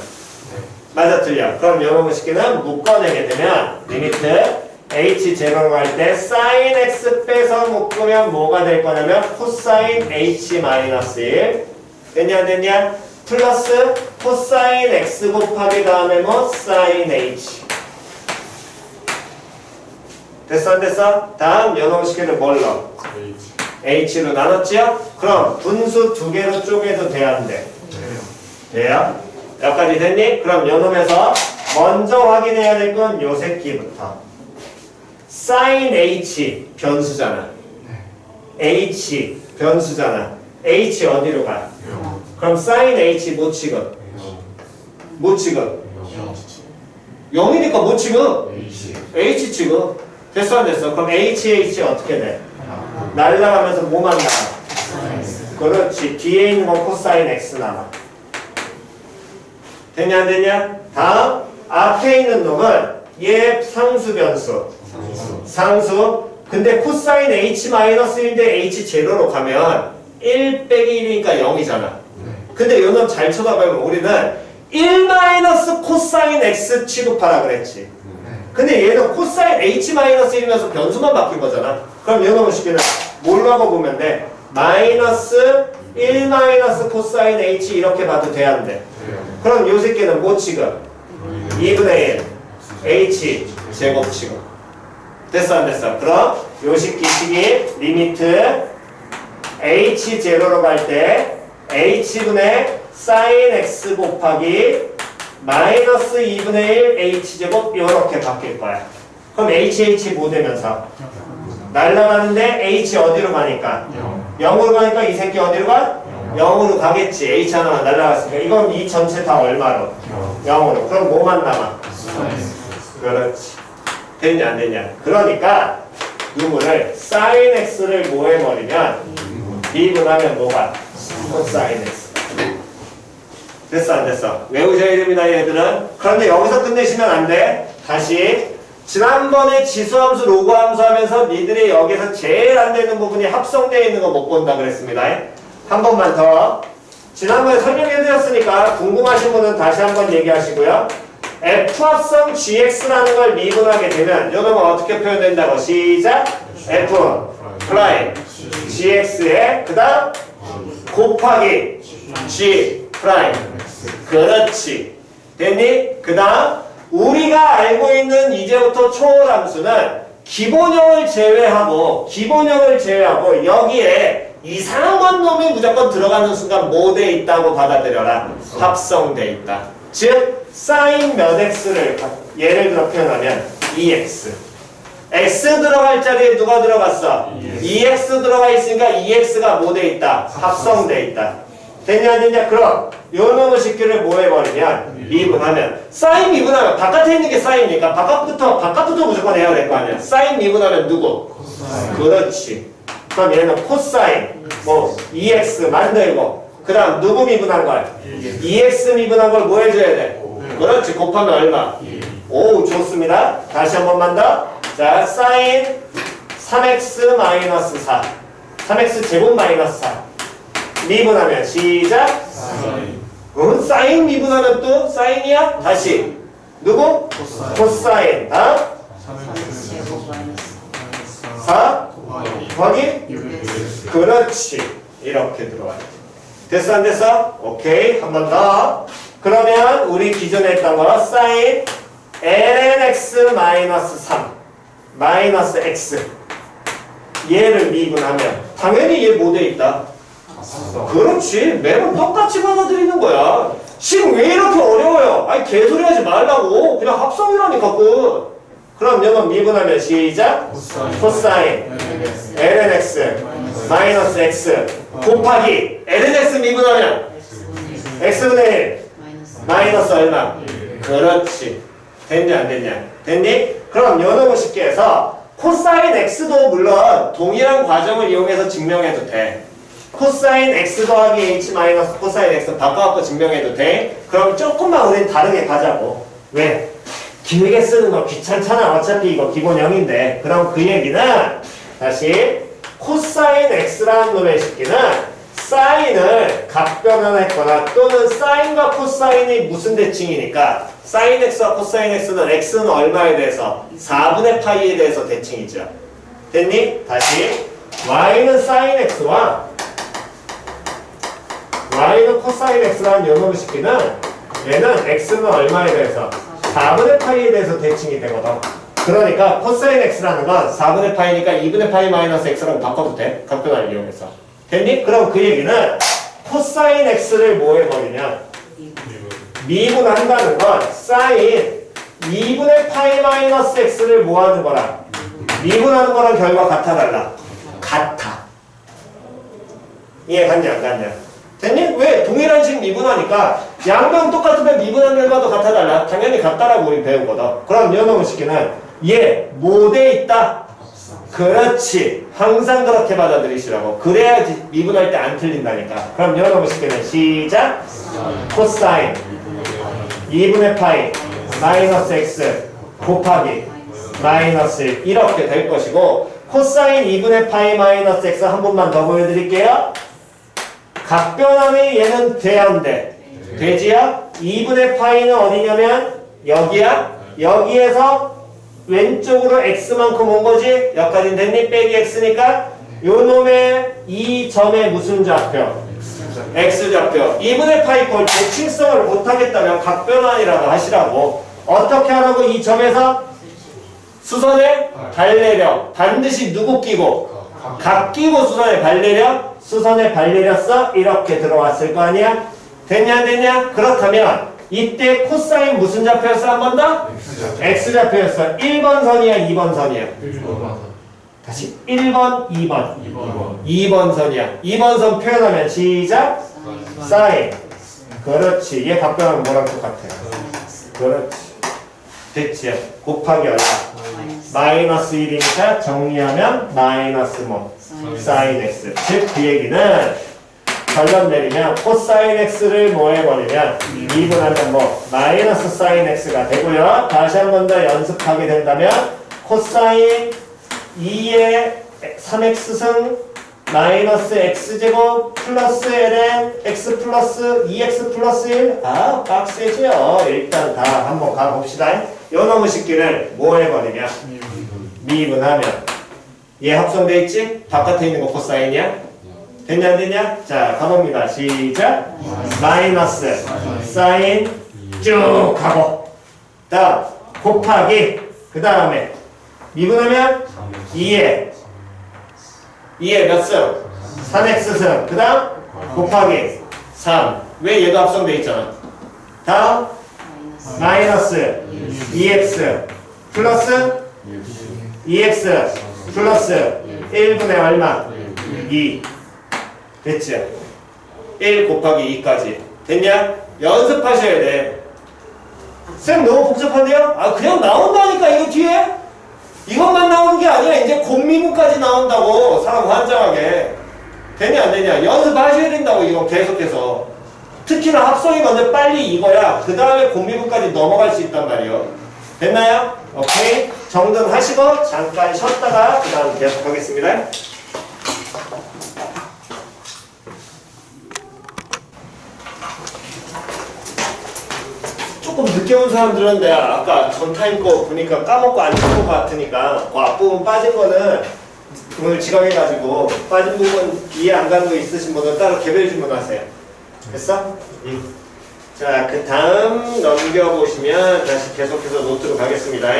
맞아 틀려. 그럼 요런 식기는 묶어내게 되면 리미트 h 제로로 갈 때 sin x 빼서 묶으면 뭐가 될 거냐면 코사인 h 마이너스 1 됐냐 안 됐냐? 플러스 코사인 x 곱하기 다음에 뭐 sin h. 됐어 안 됐어? 다음 연홍식을 뭘로? h로 나눴지요? 그럼 분수 두 개로 쪼개도 돼야 안 돼? 돼요? 여기까지 됐니? 그럼 연홈에서 먼저 확인해야 될 건 요 새끼부터. sin h 변수잖아. h 변수잖아. h 어디로 가? 그럼 sin h 못 취급. 못 취급. 0이니까 못 취급. h 취급. 됐어 안 됐어? 그럼 h 어떻게 돼? 날라가면서 뭐만 나와? 그렇지. 뒤에 있는 건 코사인 x 남아. 됐냐 안 됐냐? 다음 앞에 있는 놈은 얘 상수 변수. 상수. 근데 코사인 h-1인데 h 제로로 가면 1 빼기 1이니까 0이잖아. 근데 요 놈 잘 쳐다보면 우리는 1 마이너스 코사인 x 취급하라 그랬지. 근데 얘는 코사인 h-1이면서 변수만 바뀐 거잖아. 그럼 요 놈은 쉽게는 뭘로 하고 보면 돼? 마이너스 1 마이너스 코사인 h 이렇게 봐도 돼 안 돼? 그럼 요 새끼는 뭐 취급? 2분의 1 h 제곱 취급. 됐어 안 됐어? 그럼 요식 기식이 리미트 h 제로로 갈 때 h분의 sin x 곱하기 마이너스 2분의 1 h 제곱 이렇게 바뀔 거야. 그럼 h 뭐 되면서? 날라가는데 h 어디로 가니까? 0으로 가니까 이 새끼 어디로 가? 0으로 가겠지. h 하나만 날라갔으니까. 이건 이 전체 다 얼마로? 0으로. 그럼 뭐만 남아? 그렇지. 됐냐 안 됐냐? 그러니까 누구를 sin x를 뭐 해버리면 비분하면 뭐가? 코사인 x. 됐어 안 됐어? 외우셔야 됩니다 얘들은. 그런데 여기서 끝내시면 안 돼. 다시 지난번에 지수함수 로그함수 하면서 니들이 여기서 제일 안 되는 부분이 합성되어 있는 거 못 본다 그랬습니다. 한 번만 더. 지난번에 설명해 드렸으니까 궁금하신 분은 다시 한번 얘기하시고요. F합성 GX라는 걸 미분하게 되면 요놈은 어떻게 표현된다고? 시작! F 프라임 GX에 그 다음 곱하기 G 프라임. 그렇지. 됐니? 그 다음 우리가 알고 있는 이제부터 초월함수는 기본형을 제외하고 여기에 이상한 건 놈이 무조건 들어가는 순간 뭐 돼 있다고 받아들여라. 합성돼 있다. 즉 sin 몇 x를 예를 들어 표현하면 2x. x 들어갈 자리에 누가 들어갔어? 2x 들어가 있으니까 2x가 뭐 돼 있다? 합성돼 있다. 됐냐 안 됐냐? 그럼 요 놈의 식기를 뭐 해버리면 미분하면 sin 미분하면 바깥에 있는 게 sin이니까 바깥부터 무조건 해야 될 거 아니야. sin 미분하면 누구? 그렇지. 그럼 얘는 코사인 뭐 2x 만들고 그 다음 누구 미분한 걸? 2x 미분한 걸 뭐 해줘야 돼? 그렇지. 곱하면 얼마? 오 좋습니다. 다시 한 번만 더. 자 sin 3x 마이너스 4 3x 제곱 마이너스 4 미분하면 시작. sin 미분하면 또 sin이야? 다시 누구? 코사인. 다음 4 곱하기 그렇지. 이렇게 들어와요. 됐어 안 됐어? 오케이 한 번 더. 그러면 우리 기존에 했던 거 sin lnx 마이너스 3 마이너스 x 얘를 미분하면 당연히 얘 뭐 돼 있다? 그렇지. 매번 똑같이 받아들이는 거야. 지금 왜 이렇게 어려워요? 아니 개소리 하지 말라고. 그냥 합성이라니까 끝. 그럼 여러분 미분하면 시작. 코사인 lnx 마이너스 x 곱하기 lnx 미분하면 x분의 1 마이너스 얼마? 그렇지. 됐냐 안 됐냐? 됐니? 그럼 요놈을 쉽게 해서 코사인 x도 물론 동일한 과정을 이용해서 증명해도 돼. 코사인 x 더하기 h 마이너스 코사인 x 바꿔갖고 증명해도 돼. 그럼 조금만 우린 다르게 가자고. 왜? 길게 쓰는 거 귀찮잖아. 어차피 이거 기본 0인데. 그럼 그 얘기는 다시 코사인 x라는 놈의 식기는 사인을 각변환했거나 또는 사인과 코사인이 무슨 대칭이니까 사인 x와 코사인 x는 x는 얼마에 대해서 4분의 파이에 대해서 대칭이죠. 됐니? 다시 y는 사인 x와 y는 코사인 x라는 요놈의 식기는 얘는 x는 얼마에 대해서 4분의 파이에 대해서 대칭이 되거든. 그러니까 코사인 x라는 건 4분의 파이니까 2분의 파이 마이너스 x라고 바꿔도 돼. 각변환을 이용해서. 됐니? 그럼 그 얘기는 코사인 x를 뭐 해버리면 미분한다는 건 사인 2분의 파이 마이너스 x를 뭐 하는 거랑 미분하는 거랑 결과 같아 달라? 같아. 이해 갔냐 안 갔냐? 됐니? 왜? 동일한 식 미분하니까 양변 똑같으면 미분한 결과도 같아 달라? 당연히 같다라고 우리 배우거든. 그럼 요놈의 식기는 얘 뭐 돼 있다? 그렇지. 항상 그렇게 받아들이시라고. 그래야지 미분할 때 안 틀린다니까. 그럼 요놈의 식기는 시작. 코사인 2분의 파이 마이너스 x 곱하기 마이너스 1 이렇게 될 것이고 코사인 2분의 파이 마이너스 x 한 번만 더 보여드릴게요. 각변환이 얘는 돼야 안 돼? 되지야? 2분의 파이는 어디냐면 여기야? 여기에서 왼쪽으로 x만큼 온 거지? 여기까지 됐니? 빼기 x니까 요 놈의 이 점의 무슨 좌표? x좌표. 2분의 파이 꼴 대칭성을 못하겠다면 각변환이라고 하시라고. 어떻게 하라고? 이 점에서 수선에 발내려. 반드시 누구 끼고? 각 끼고 수선에 발내려. 수선에 발내렸어? 이렇게 들어왔을 거 아니야? 됐냐 안 됐냐? 그렇다면 이때 코사인 무슨 좌표였어? 한 번 더? x좌표였어. 1번 선이야 2번 선이야? 1번. 다시 1번 2번 2번 선이야. 2번 선 표현하면 시작. 사인. 그렇지. 얘 각변하면 뭐랑 똑같아? 그렇지. 됐지. 곱하기 얼마? 마이너스 1이니까 정리하면 마이너스 뭐? 사인 x. 즉 그 얘기는 결론 내리면 코사인 x를 뭐 해버리면 미분하면 뭐 마이너스 사인 x가 되고요. 다시 한 번 더 연습하게 된다면 코사인 2의 3x승 마이너스 x제곱 플러스 ln x 플러스 2x 플러스 1. 아 빡세죠. 일단 다 한번 가봅시다. 요 놈의 식기를 뭐 해버리면 미분하면 얘 합성돼 있지? 바깥에 있는 거 코사인이야? 됐냐 안 됐냐? 자 가봅니다. 시작. 마이너스 사인 쭉 가고 다음 곱하기 그 다음에 미분하면 2에 몇 승? 3x승 그 다음 곱하기 3. 왜 얘도 합성돼 있잖아. 다음 마이너스 2x 플러스 2x 플러스 1분의 얼마? 2. 됐지? 1 곱하기 2까지. 됐냐? 연습하셔야 돼. 쌤 너무 복잡한데요? 아 그냥 나온다니까 이거 뒤에? 이것만 나오는 게 아니라 이제 곱미분까지 나온다고. 사람 환장하게. 되냐 안 되냐? 연습하셔야 된다고 이거 계속해서. 특히나 합성이 먼저 빨리 익어야 그 다음에 곱미분까지 넘어갈 수 있단 말이에요. 됐나요? 오케이. 정돈하시고 잠깐 쉬었다가 그 다음 계속하겠습니다. 조금 늦게 온 사람들은 내가 아까 전타임 거 보니까 까먹고 안 쓴 것 같으니까 그 앞부분 빠진 거는 오늘 지각해가지고 빠진 부분 이해 안 가는 거 있으신 분은 따로 개별 질문하세요. 됐어? 자, 그 다음 넘겨보시면 다시 계속해서 노트로 가겠습니다.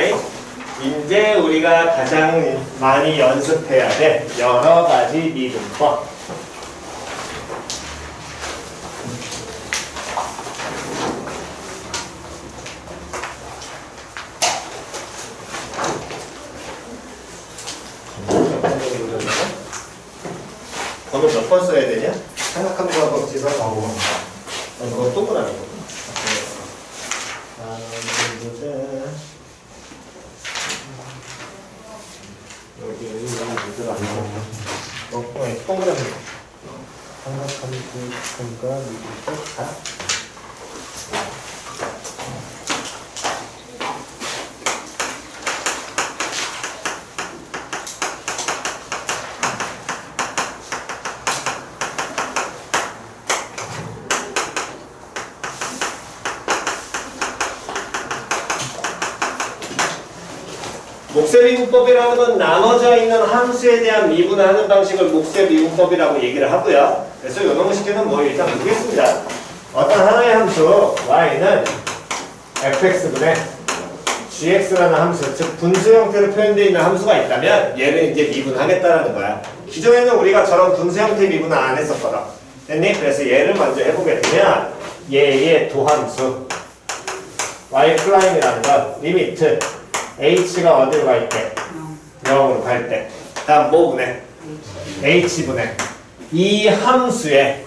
이제 우리가 가장 많이 연습해야 돼 여러 가지 미분법. 번호 몇 번 써야 되냐? 생각하면서 하고 지사하고 그거 동그라미 거. 여기 문제가 아니고 동그라미 생각하면서 뭔가 미분법 다. 목세미분법이라는 건 나눠져 있는 함수에 대한 미분하는 방식을 목세미분법이라고 얘기를 하고요. 그래서 요놈의 식기는 뭐 일단 보겠습니다. 어떤 하나의 함수 y는 fx분의 gx라는 함수, 즉 분수 형태로 표현되어 있는 함수가 있다면 얘를 이제 미분하겠다라는 거야. 기존에는 우리가 저런 분수 형태 미분을 안 했었거든. 됐니? 그래서 얘를 먼저 해보게 되면 얘의 도함수 y'이라는 건 리미트 h가 어디로 갈 때? 0으로 갈 때. 다음 뭐분해? h분해. 이 함수에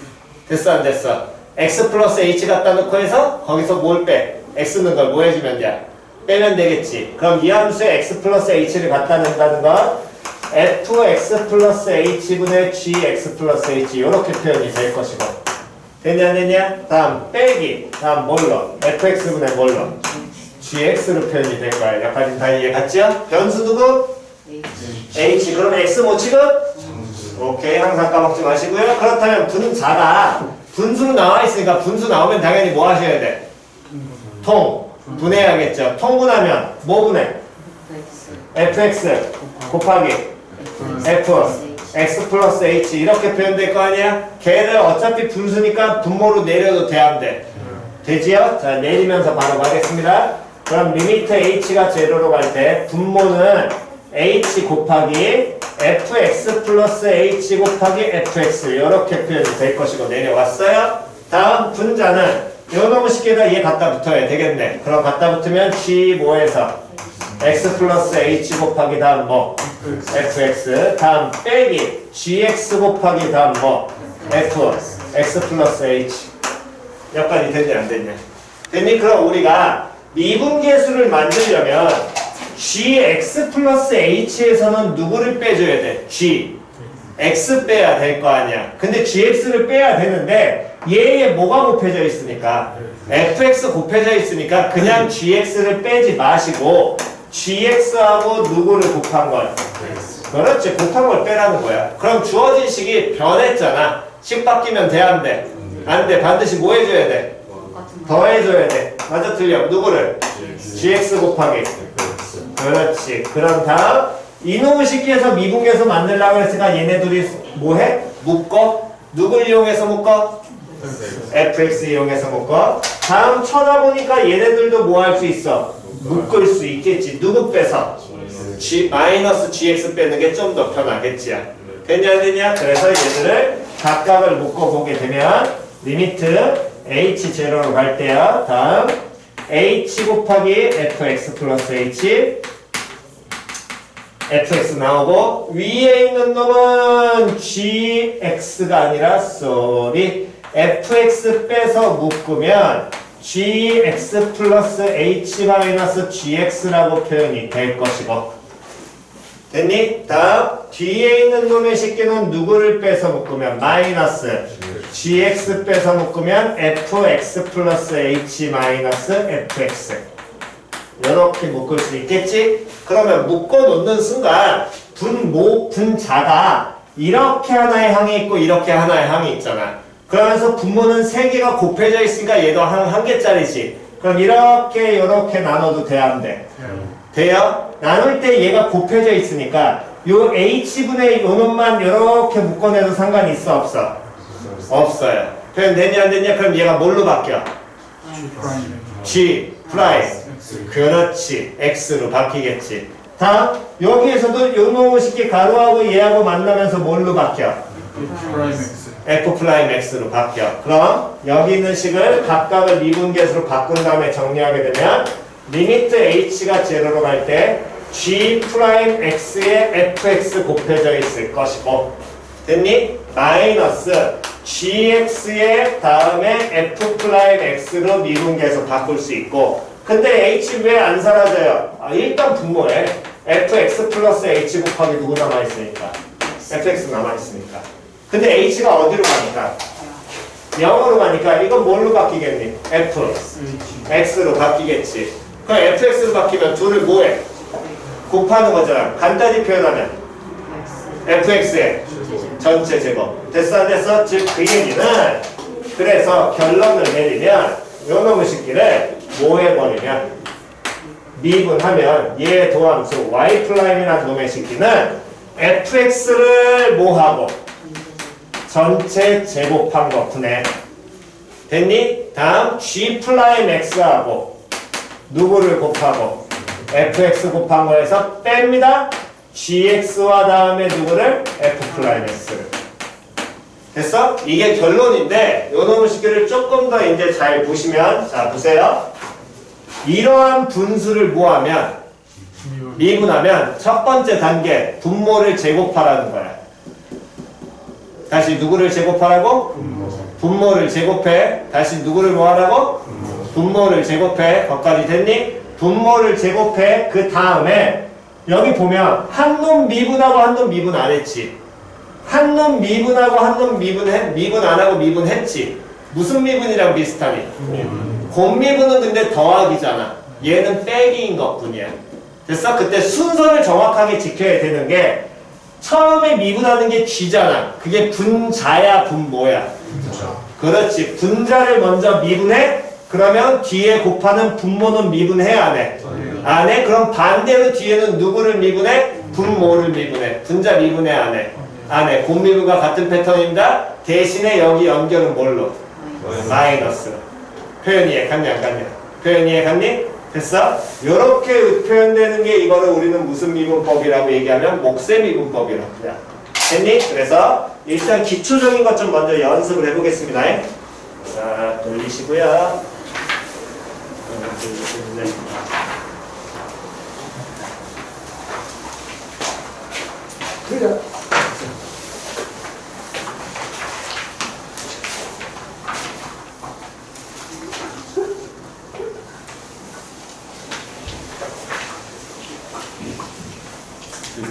됐어 안 됐어? x 플러스 h 갖다 놓고 해서 거기서 뭘 빼? x 는 걸 뭐 해주면 돼? 빼면 되겠지. 그럼 이 함수에 x 플러스 h를 갖다 낸다는 건 fx 플러스 h분의 gx 플러스 h 이렇게 표현이 될 것이고. 됐냐 안 됐냐? 다음 빼기. 다음 뭘로? fx분의 뭘로? gx로 표현이 될 거야. 여기까지 다 이해 갔죠? 변수 누구? h. 그럼 x 뭐 지금? 오케이. 항상 까먹지 마시고요. 그렇다면 분자가 분수로 나와 있으니까 분수 나오면 당연히 뭐 하셔야 돼? 통. 분해야겠죠. 통분하면 뭐 분해? fx 곱하기 f x 플러스 h 이렇게 표현될 거 아니야? 걔를 어차피 분수니까 분모로 내려도 돼 안 돼? 되지요? 자 내리면서 바로 가겠습니다. 그럼 리미트 h가 제로로 갈 때 분모는 h 곱하기 fx 플러스 h 곱하기 fx 이렇게 표현이 될 것이고 내려왔어요. 다음 분자는 요놈의 식에다 얘 갖다 붙어야 되겠네. 그럼 갖다 붙으면 g 뭐에서 x 플러스 h 곱하기 다음 뭐 fx 다음 빼기 gx 곱하기 다음 뭐 f x 플러스 h 여기까지 됐냐 안 됐냐? 됐니? 그럼 우리가 미분계수를 만들려면 gx 플러스 h에서는 누구를 빼줘야 돼? g x 빼야 될 거 아니야. 근데 gx를 빼야 되는데 얘에 뭐가 곱해져 있으니까 fx 곱해져 있으니까 그냥 gx를 빼지 마시고 gx하고 누구를 곱한 걸? 그렇지. 곱한 걸 빼라는 거야. 그럼 주어진 식이 변했잖아. 식 바뀌면 돼 안 돼? 안 돼. 반드시 뭐 해줘야 돼? 더해줘야 돼. 맞아 틀려. 누구를? gx 곱하기. 그렇지. 그럼 다음 이놈의 식기에서 미분계수 만들려고 했으니까 얘네 둘이 뭐해? 묶어? 누굴 이용해서 묶어? fx 이용해서 묶어. 다음 쳐다보니까 얘네들도 뭐 할 수 있어? 묶을 수 있겠지. 누구 빼서? 마이너스 gx 빼는 게 좀 더 편하겠지. 됐냐 안 됐냐? 그래서 얘들을 각각을 묶어보게 되면 리미트 h 제로로 갈 때야. 다음 h 곱하기 fx 플러스 h fx 나오고 위에 있는 놈은 gx가 아니라 fx 빼서 묶으면 gx 플러스 h 마이너스 gx라고 표현이 될 것이고 됐니? 다음 뒤에 있는 놈의 식기는 누구를 빼서 묶으면 마이너스 gx 빼서 묶으면 fx 플러스 h 마이너스 fx 이렇게 묶을 수 있겠지? 그러면 묶어놓는 순간 분자가 이렇게 하나의 항이 있고 이렇게 하나의 항이 있잖아. 그러면서 분모는 3개가 곱해져 있으니까 얘도 한 개짜리지. 그럼 이렇게 나눠도 돼 안 돼? 돼요? 나눌 때 얘가 곱해져 있으니까 요 h분의 요 놈만 이렇게 묶어내도 상관이 있어 없어? 없어요. 표현 됐냐 안 됐냐? 그럼 얘가 뭘로 바뀌어? G 프라임. 그렇지. X로 바뀌겠지. 다음 여기에서도 요놈의 식기 가로하고 얘하고 만나면서 뭘로 바뀌어? F 프라임 X로 바뀌어. 그럼 여기 있는 식을 각각을 미분계수로 바꾼 다음에 정리하게 되면 리미트 H가 제로로 갈 때 G 프라임 X에 FX 곱해져 있을 것이고 됐니? 마이너스 GX에 다음에 F 프라임 X로 미분계수 바꿀 수 있고 근데 H 왜 안 사라져요? 일단 분모에 FX 플러스 H 곱하기 누구 남아있으니까 FX 남아있으니까 근데 H가 어디로 가니까? 0으로 가니까 이건 뭘로 바뀌겠니? F X로 바뀌겠지 그럼 FX로 바뀌면 둘을 뭐해? 곱하는 거잖아 간단히 표현하면 FX의 전체 제곱 됐어 안 됐어? 즉 그 얘기는 그래서 결론을 내리면 요놈의 식기를 뭐 해버리면 미분하면 얘 도함수 y 프라임이라는 놈의 식기는 fx를 뭐하고 전체 제곱한 거 푸네 됐니? 다음 g 프라임 x하고 누구를 곱하고 fx 곱한 거에서 뺍니다 gx와 다음에 누구를 f 프라임 x를 됐어? 이게 결론인데 요놈의 식기를 조금 더 이제 잘 보시면 자 보세요 이러한 분수를 뭐하면 미분하면 첫 번째 단계 분모를 제곱하라는 거야 다시 누구를 제곱하라고? 분모를 제곱해 다시 누구를 뭐하라고? 분모를 제곱해 거기까지 됐니? 분모를 제곱해 그 다음에 여기 보면 한 놈 미분하고 한 놈 미분 안 했지 한 놈 미분하고 한 놈 미분 안 하고 미분했지 무슨 미분이랑 비슷하니? 곱미분은 근데 더하기잖아 얘는 빼기인 것뿐이야 됐어? 그때 순서를 정확하게 지켜야 되는 게 처음에 미분하는 게 G잖아 그게 분자야 분모야 그렇지 분자를 먼저 미분해 그러면 뒤에 곱하는 분모는 미분해 안 해? 안 해? 그럼 반대로 뒤에는 누구를 미분해? 분모를 미분해 분자 미분해 안 해? 안 해. 곱미분과 같은 패턴입니다 대신에 여기 연결은 뭘로? 마이너스로 표현 이해 갔니 안 갔냐? 표현 이해 갔니? 됐어? 요렇게 표현되는 게 이거를 우리는 무슨 미분법이라고 얘기하면 목세 미분법이라고 그래. 됐니? 그래서 일단 기초적인 것 좀 먼저 연습을 해보겠습니다. 자, 돌리시고요. 그래.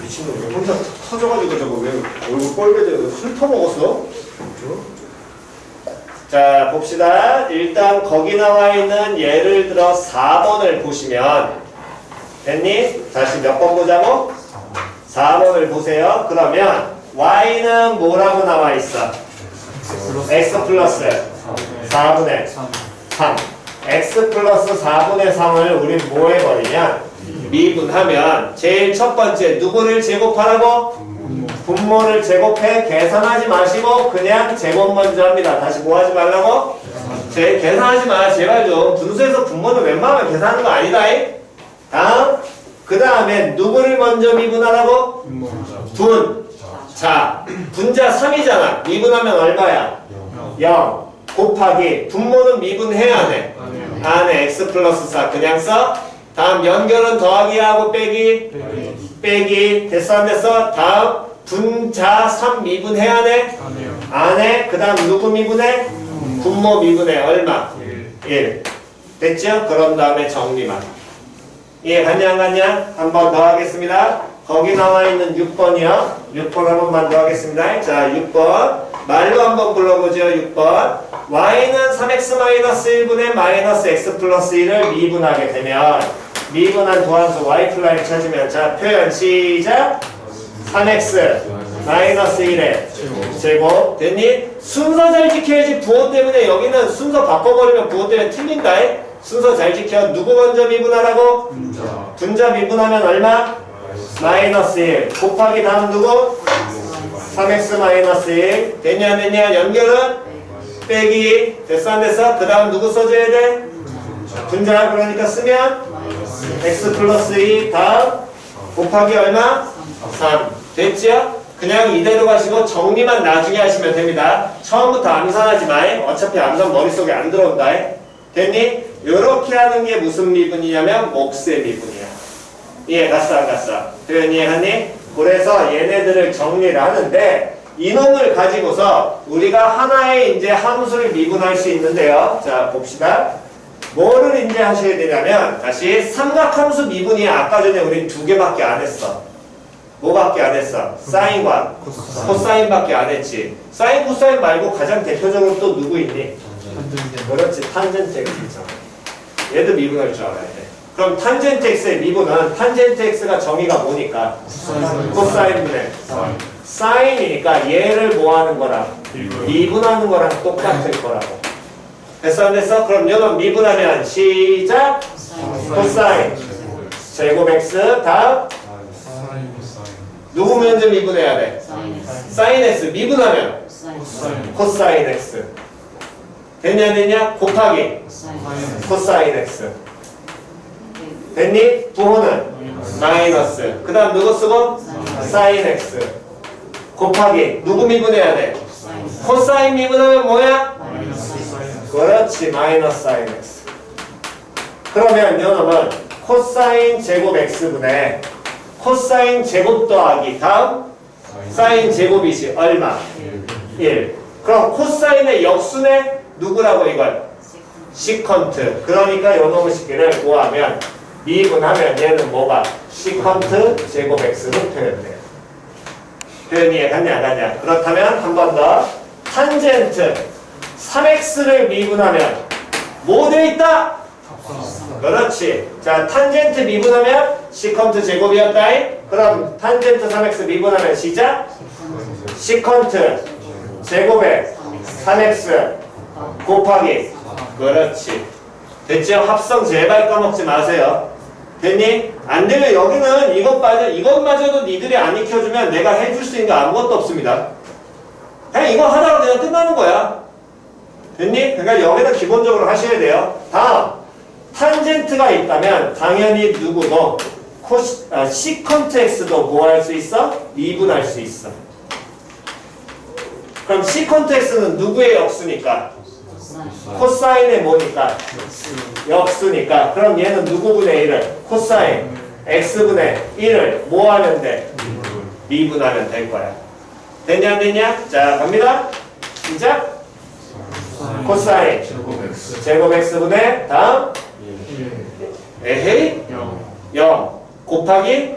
미친놈 왜 혼자 터져가지고 저거 왜 얼굴 뻘개져 술 터먹었어? 자 봅시다. 일단 거기 나와 있는 예를 들어 4번을 보시면 됐니? 다시 몇 번 보자고? 4번을 보세요. 그러면 y는 뭐라고 나와 있어? x 플러스 4분의 3 x 플러스 4분의 3을 우리 뭐 해버리냐? 미분하면 제일 첫 번째 누구를 제곱하라고? 분모를 제곱해 계산하지 마시고 그냥 제곱 먼저 합니다. 다시 뭐 하지 말라고? 계산하지 마. 제발 좀. 분수에서 분모는 웬만하면 계산하는 거 아니다. 다음 그 다음에 누구를 먼저 미분하라고? 자 분자 3이잖아. 미분하면 얼마야? 0 곱하기 분모는 미분해야 안 해? 안 해. x 플러스 4 그냥 써. 다음 연결은 더하기하고 빼기 됐어 안 됐어? 다음 분자 3 미분해야 돼? 안 해. 그 다음 누구 미분해? 분모 미분해. 얼마? 1 됐죠? 그런 다음에 정리만. 이해 갔냐 안 갔냐? 한 번 더 하겠습니다. 거기 나와 있는 6번이요 6번 한 번만 더 하겠습니다. 자 6번 말로 한번 불러보죠. 6번 y는 3x-1분의 마이너스 x 플러스 1을 미분하게 되면 미분한 도함수 y 플라임 찾으면 자 표현 시작 3x 마이너스 1의 제곱 됐니? 순서 잘 지켜야지. 부호 때문에 여기는 순서 바꿔버리면 부호 때문에 틀린다. 순서 잘 지켜. 누구 먼저 미분하라고? 분자 미분하면 얼마? 마이너스 1 곱하기 다음 누구? 3x 마이너스 1 됐냐 안 됐냐? 연결은? 빼기 됐어 안 됐어? 그 다음 누구 써줘야 돼? 분자. 그러니까 쓰면 x 플러스 2 다음 곱하기 얼마? 3 됐죠? 그냥 이대로 가시고 정리만 나중에 하시면 됩니다. 처음부터 암산하지 마. 어차피 암산 머릿속에 안 들어온다. 됐니? 요렇게 하는 게 무슨 미분이냐면 몫의 미분이야. 이해 갔어 안 갔어? 표현 이해하니? 그래서 얘네들을 정리를 하는데 이놈을 가지고서 우리가 하나의 이제 함수를 미분할 수 있는데요. 자 봅시다. 뭐를 이제 하셔야 되냐면 다시 삼각함수 미분이 아까 전에 우리 두 개밖에 안 했어. 뭐밖에 안 했어? 사인과 코사인밖에 안 했지. 사인, 코사인 말고 가장 대표적으로 또 누구 있니? 그렇지. 탄젠트 x 있잖아. 얘도 미분할 줄 알아야 돼. 그럼 탄젠트 x의 미분은 탄젠트 x가 정의가 뭐니까? 코사인분의 사인이니까 얘를 뭐 하는 거랑 미분하는 거랑 똑같을 거라고. 됐어 안 됐어? 그럼 얘는 미분하면 시작! 코사인 제곱 x 다음 누구 먼저 미분해야 돼? 사인 x 미분하면 코사인 x 됐냐 됐냐? 곱하기 코사인 x 됐니? 부호는 마이너스 그 다음 누구 쓰고? 사인 x 곱하기 누구 미분해야 돼? 코사인 미분하면 뭐야? 그렇지 마이너스 사인 x 그러면 요놈은 코사인 제곱 x분의 코사인 제곱 더하기 다음 사인 제곱이지 얼마? 1 그럼 코사인의 역순의 누구라고 이걸? 시컨트 그러니까 요놈의 식기를 구하면 미분하면 얘는 뭐가? 시컨트 제곱 x로 표현돼요. 표현 이해 갔냐 안 갔냐? 그렇다면 한 번 더 탄젠트 3x를 미분하면 뭐 돼 있다? 그렇지. 자, 탄젠트 미분하면 시컨트 제곱이었다. 그럼 탄젠트 3x 미분하면 시작. 시컨트 제곱에 3x 곱하기 그렇지. 됐죠? 합성 제발 까먹지 마세요. 됐니? 안 되면 여기는 이것마저도 니들이 안 익혀주면 내가 해줄 수 있는 게 아무것도 없습니다. 그냥 이거 하다가 그냥 끝나는 거야. 됐니? 그러니까 여기는 기본적으로 하셔야 돼요. 다음 탄젠트가 있다면 당연히 누구도 시컨트 x도 뭐 할 수 있어? 미분할 수 있어. 그럼 시컨트 x는 누구의 역수니까? 코사인의 뭐니까? 역수니까. 그럼 얘는 누구분의 1을? 코사인 x분의 1을 뭐 하면 돼? 미분하면 될 거야. 됐냐 안 됐냐? 자 갑니다. 시작. 코사인 제곱 x분의 다음 에헤이 0 곱하기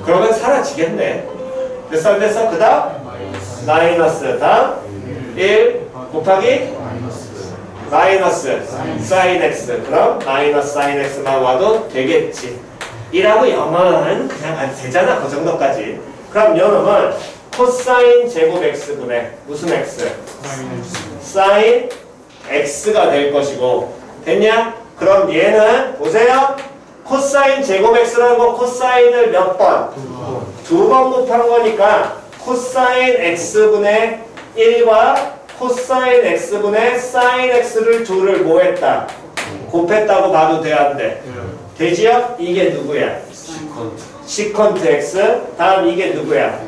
그러면 사라지겠네. 됐어 안 됐어? 그 다음 마이너스 다음 1 곱하기 마이너스 사인 x 그럼 마이너스 사인 x만 와도 되겠지. 1하고 0은 그냥 안 되잖아. 그 정도까지. 그럼 요놈은 코사인 제곱 x분의 무슨 x? 사인 x가 될 것이고 됐냐? 그럼 얘는 보세요. 코사인 제곱 x라는 거 코사인을 몇 번? 두 번 곱한 거니까 코사인 x분의 1과 코사인 x분의 사인 x를 둘을 뭐 했다? 곱했다고 봐도 돼 안 돼? 되지요? 이게 누구야? 시컨트 x 다음 이게 누구야?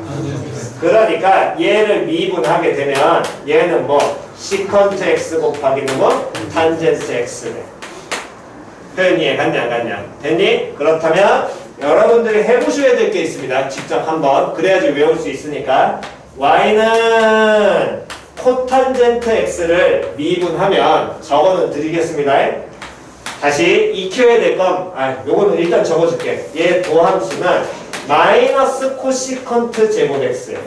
그러니까 얘를 미분하게 되면 얘는 뭐 시컨트 x 곱하기는 뭐 탄젠트 x네. 표현 이해 갔냐 안 갔냐? 됐니? 그렇다면 여러분들이 해보셔야 될 게 있습니다. 직접 한번 그래야지 외울 수 있으니까 y는 코탄젠트 x를 미분하면 저거는 드리겠습니다. 다시 익혀야 될 건 요거는 일단 적어줄게. 얘 도함수는 마이너스 코시컨트 제곱 x예요.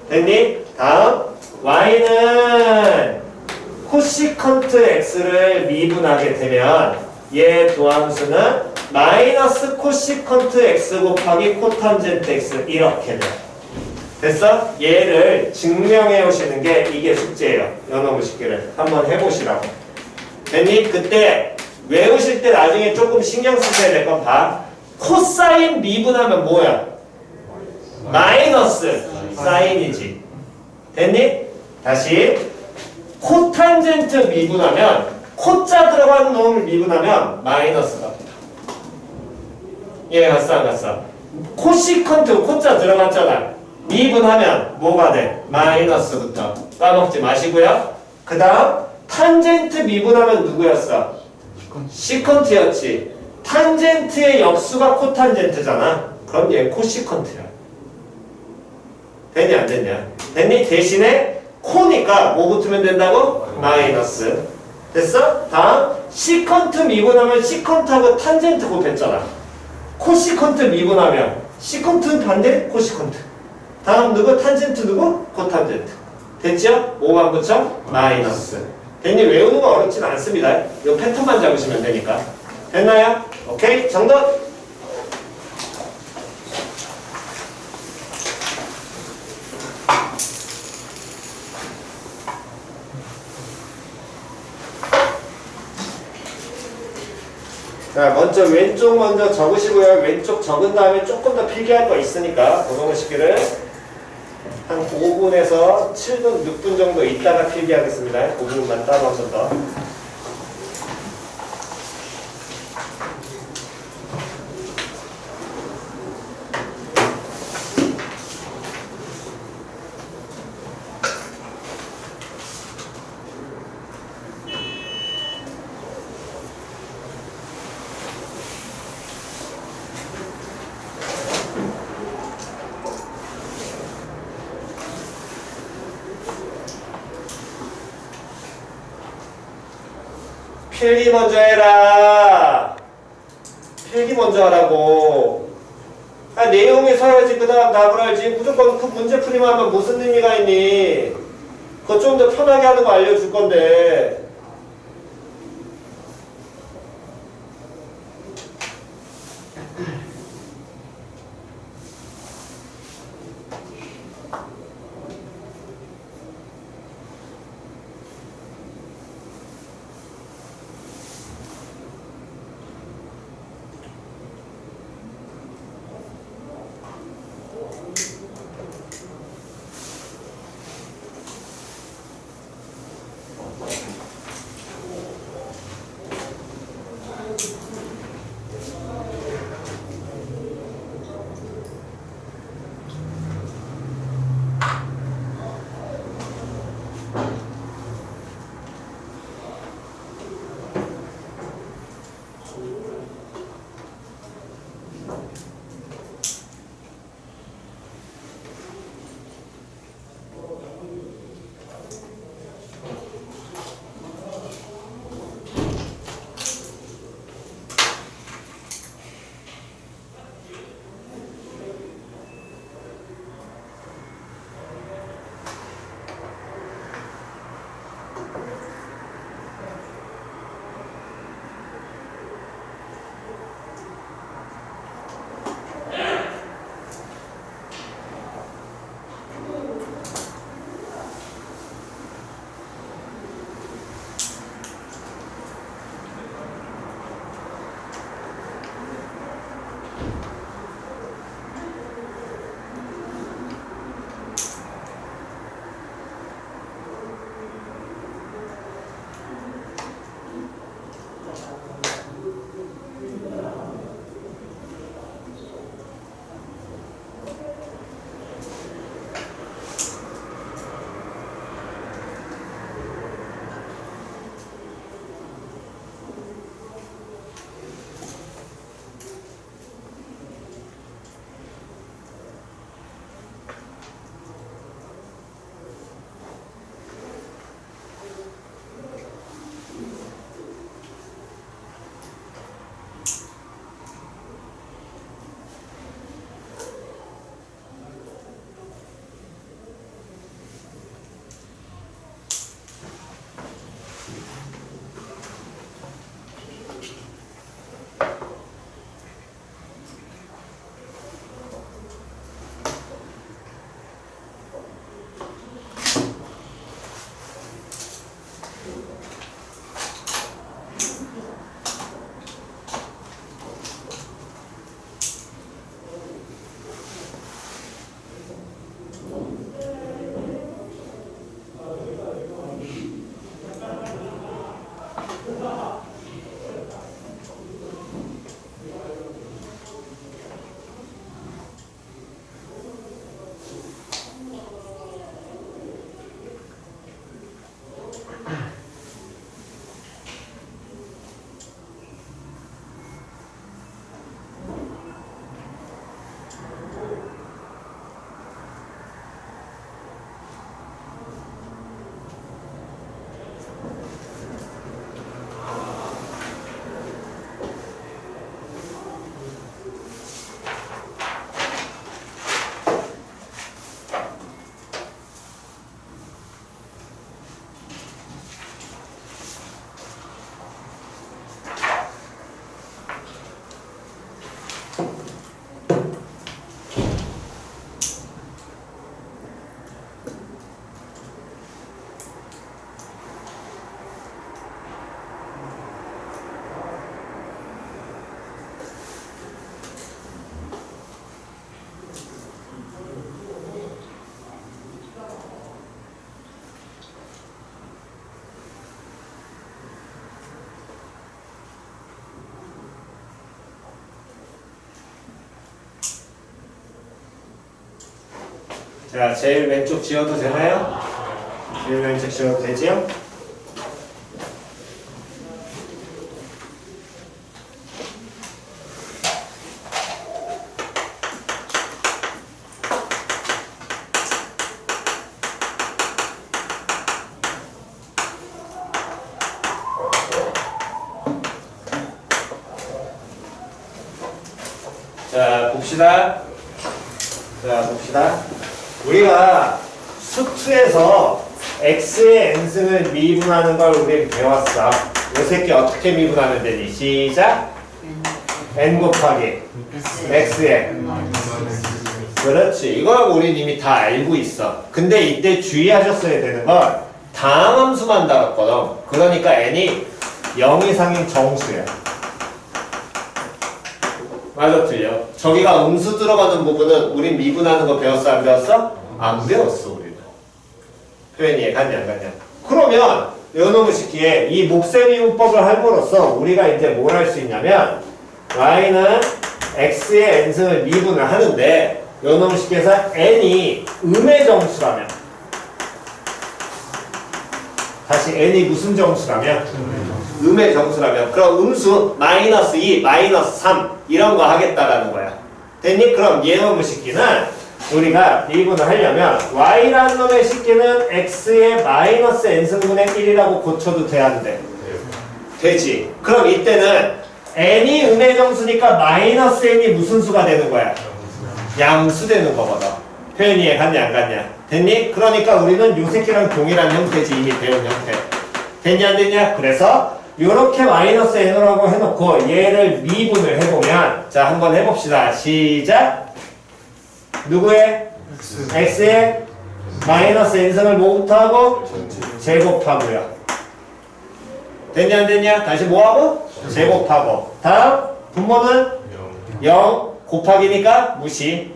됐니? 다음 y는 코시컨트 x를 미분하게 되면 얘 도함수는 마이너스 코시컨트 x 곱하기 코탄젠트 x 이렇게 돼. 됐어? 얘를 증명해 오시는 게 이게 숙제예요. 연어부 식기를 한번 해보시라고. 됐니? 그때 외우실 때 나중에 조금 신경 쓰셔야 될 건 봐. 코사인 미분하면 뭐야? 마이너스 사인이지. 됐니? 다시 코탄젠트 미분하면 코자 들어간 놈을 미분하면 마이너스가 붙어. 예, 갔어 안 갔어? 코시컨트 코자 들어갔잖아. 미분하면 뭐가 돼? 마이너스부터. 까먹지 마시고요. 그 다음 탄젠트 미분하면 누구였어? 시컨트였지. 탄젠트의 역수가 코탄젠트잖아. 그럼 얘 코시컨트야. 됐냐 안 됐냐? 됐니? 대신에 코니까 뭐 붙으면 된다고? 마이너스. 됐어? 다음 시컨트 미분하면 시컨트하고 탄젠트 곱했잖아. 코시컨트 미분하면 시컨트는 반대 코시컨트. 다음 누구? 탄젠트 누구? 코탄젠트. 됐죠? 5만 붙여? 마이너스. 됐니? 외우는 거 어렵진 않습니다. 이 패턴만 잡으시면 되니까. 됐나요? 오케이? 정답! 자, 먼저 왼쪽 먼저 적으시고요. 왼쪽 적은 다음에 조금 더 필기할 거 있으니까 고정을 시키를 한 5분에서 7분, 6분 정도 있다가 필기하겠습니다. 5분만 따로 한 번 더. 필기 먼저 해라. 필기 먼저 하라고. 아, 내용이 서야지 그 다음 답을 알지. 무조건 그 문제 풀이만 하면 무슨 의미가 있니? 그거 좀 더 편하게 하는 거 알려줄 건데. 자, 제일 왼쪽 지워도 되나요? 제일 왼쪽 지워도 되지요? 자, 봅시다. 우리가 수투에서 x의 n승을 미분하는 걸 우리 배웠어. 이 새끼 어떻게 미분하면 되니? 시작. n 곱하기 x의. 그렇지. 이걸 우린 이미 다 알고 있어. 근데 이때 주의하셨어야 되는 건 다항 함수만 다뤘거든. 그러니까 n이 0 이상인 정수야. 맞아, 틀려. 저기가 음수 들어가는 부분은 우린 미분하는 거 배웠어, 안 배웠어? 안 배웠어, 우리는. 표현이 이해갔냐, 안 갔냐? 그러면 요놈의 시기에 이 곱셈이분법을 할므로써 우리가 이제 뭘 할 수 있냐면 y는 x의 n승을 미분을 하는데 요놈의 시기에서 n이 음의 정수라면 다시 n이 무슨 정수라면? 음의 정수라면 그럼 음수 마이너스 2, 마이너스 3 이런 거 하겠다라는 거야. 됐니? 그럼 얘놈의 식기는 우리가 미분을 하려면 y라는 놈의 식기는 x의 마이너스 n승분의 1이라고 고쳐도 돼야 안 돼? 되지. 그럼 이때는 n이 음의 정수니까 마이너스 n이 무슨 수가 되는 거야? 양수 되는 거거든. 표현이 이해갔냐 안 갔냐? 됐니? 그러니까 우리는 요 새끼랑 동일한 형태지. 이미 배운 형태. 됐냐 안 됐냐? 그래서 요렇게 마이너스 n이라고 해놓고 얘를 미분을 해보면 자 한번 해봅시다. 시작. 누구의? x의 마이너스 n승을 뭐부터 하고? 제곱하고요. 됐냐 안 됐냐? 다시 뭐하고? 제곱하고. 다음 분모는 0 곱하기니까 무시.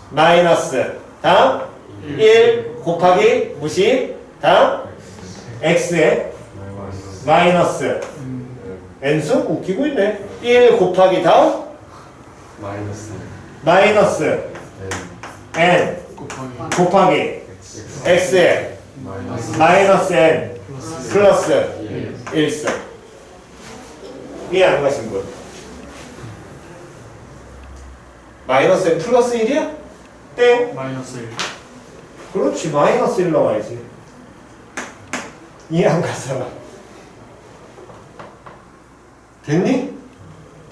마이너스. 다음 1 곱하기 무시. 다음 x의 마이너스 n승? 웃기고 있네. 1 곱하기 다음 마이너스 n 곱하기 x의 마이너스 n 플러스 1승. 이해 안 가신 분? 마이너스 n 플러스 1이야? 땡. 마이너스 1. 그렇지. 마이너스 1 나와야지. 이해 안 가잖아. 됐니?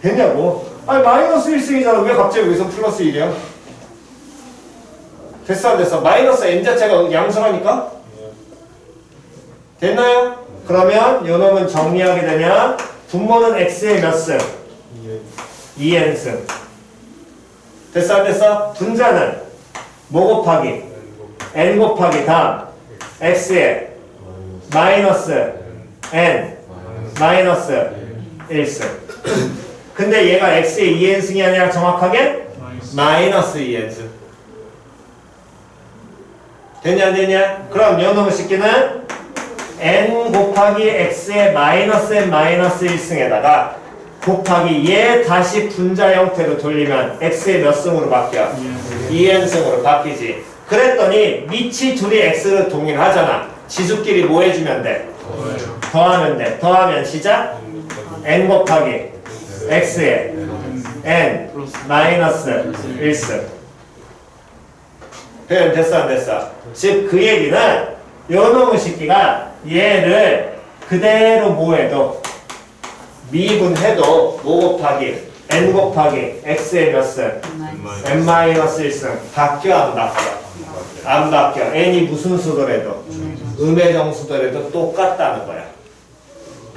됐냐고? 아니 마이너스 1승이잖아. 왜 갑자기 여기서 플러스 1이야? 됐어 안 됐어? 마이너스 n 자체가 양수라니까? 됐나요? 그러면 요 놈은 정리하게 되면 분모는 x의 몇 승? 2n승. 됐어 안 됐어? 분자는 뭐 곱하기? n 곱하기 다음 x의 마이너스 n 마이너스 1승. 근데 얘가 x의 2n승이 아니라 정확하게 마이너스 2n승. 됐냐 안 됐냐? 그럼 요 놈의 식기는 n 곱하기 x의 마이너스 n 마이너스 1승에다가 곱하기 얘 다시 분자 형태로 돌리면 x의 몇 승으로 바뀌어? 2n승으로 바뀌지. 그랬더니 밑이 둘이 x를 동일하잖아. 지수끼리 뭐 해주면 돼? 더하면 돼. 더하면 시작? n 곱하기 x의 n 마이너스 1승. 표현 됐어 안 됐어? 즉 그 얘기는 요 놈의 새끼가 얘를 그대로 뭐 해도 미분해도 뭐 곱하기 n 곱하기 x의 몇 승? n 마이너스 1승. 바뀌어 안 바뀌어? 안 바뀌어. n이 무슨 수더라도 음의 정수더라도 똑같다는 거야.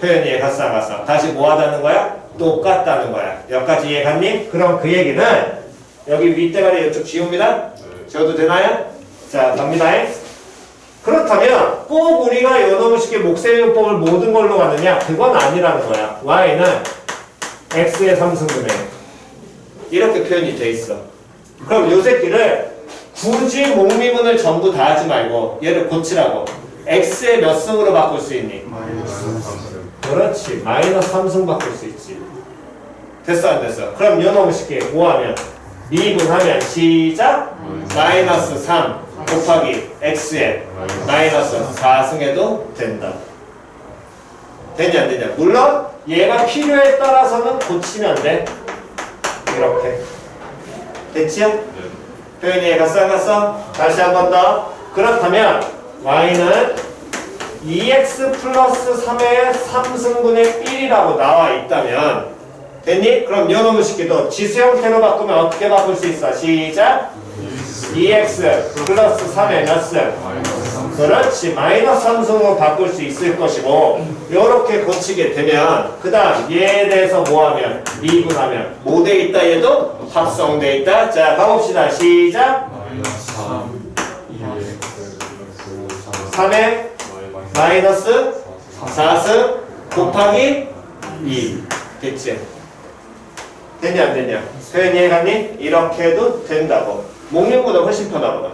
표현 이해 갔어 안 갔어? 다시 뭐 하다는 거야? 똑같다는 거야. 여기까지 이해 갔니? 그럼 그 얘기는 여기 윗대가리 이쪽 지웁니다. 지워도 되나요? 자 갑니다. 그렇다면 꼭 우리가 요놈의 쉽게 목세윤법을 모든 걸로 가느냐? 그건 아니라는 거야. y는 x의 3승분의 이렇게 표현이 돼 있어. 그럼 요 새끼를 굳이 목미분을 전부 다 하지 말고 얘를 고치라고. x의 몇 승으로 바꿀 수 있니? 그렇지. 마이너스 3승 바꿀 수 있지. 됐어 안 됐어? 그럼 요놈의 쉽게 뭐 하면? 미분하면 시작? 마이너스 3 곱하기 x의 마이너스 4승해도 된다. 되냐 안 되냐? 물론 얘가 필요에 따라서는 고치면 돼. 이렇게. 됐지요? 표현이 이해 갔어 안 갔어? 다시 한 번 더. 그렇다면 y는 2x 플러스 3의 3승분의 1이라고 나와 있다면 됐니? 그럼 요놈의 식기도 지수 형태로 바꾸면 어떻게 바꿀 수 있어? 시작! 2x 플러스 3의 몇 승? 그렇지. 마이너스 3승으로 바꿀 수 있을 것이고 요렇게 고치게 되면 그 다음 얘에 대해서 뭐하면? 미분하면 뭐 돼 있다 얘도? 합성돼 있다. 자 가봅시다. 시작! 3의 마이너스 4승 곱하기 2 됐지? 됐냐 안 됐냐? 표현 이해갔니? 이렇게 해도 된다고. 목록보다 훨씬 편하거든.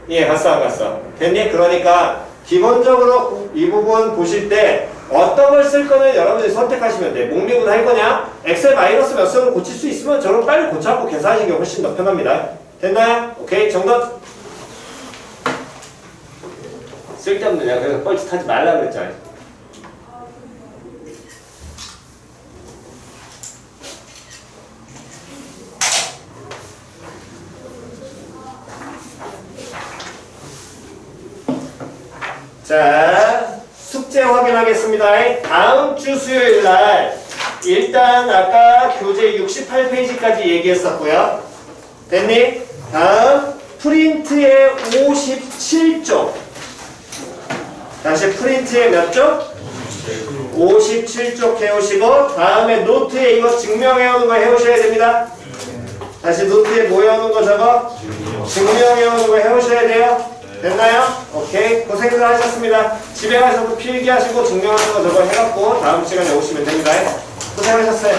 이해 갔어 안 갔어? 됐니? 그러니까 기본적으로 이 부분 보실 때 어떤 걸 쓸 거는 여러분들이 선택하시면 돼. 목록은 할 거냐? 엑셀 마이너스 몇 승을 고칠 수 있으면 저를 빨리 고쳐갖고 계산하시는 게 훨씬 더 편합니다. 됐나요? 오케이 정답. 쓸데없는 내가 그래서 뻘짓하지 말라 그랬잖아. 자, 숙제 확인하겠습니다. 다음 주 수요일 날 일단 아까 교재 68페이지까지 얘기했었고요. 됐니? 다음 프린트의 57쪽. 다시 프린트의 몇 쪽? 57쪽 해오시고 다음에 노트에 이거 증명해오는 거 해오셔야 됩니다. 다시 노트에 뭐 해오는 거 저거? 증명해오는 거 해오셔야 돼요. 됐나요? 오케이. 고생들 하셨습니다. 집에 가셔서 필기하시고 증명하는 거 저거 해갖고 다음 시간에 오시면 됩니다. 고생하셨어요.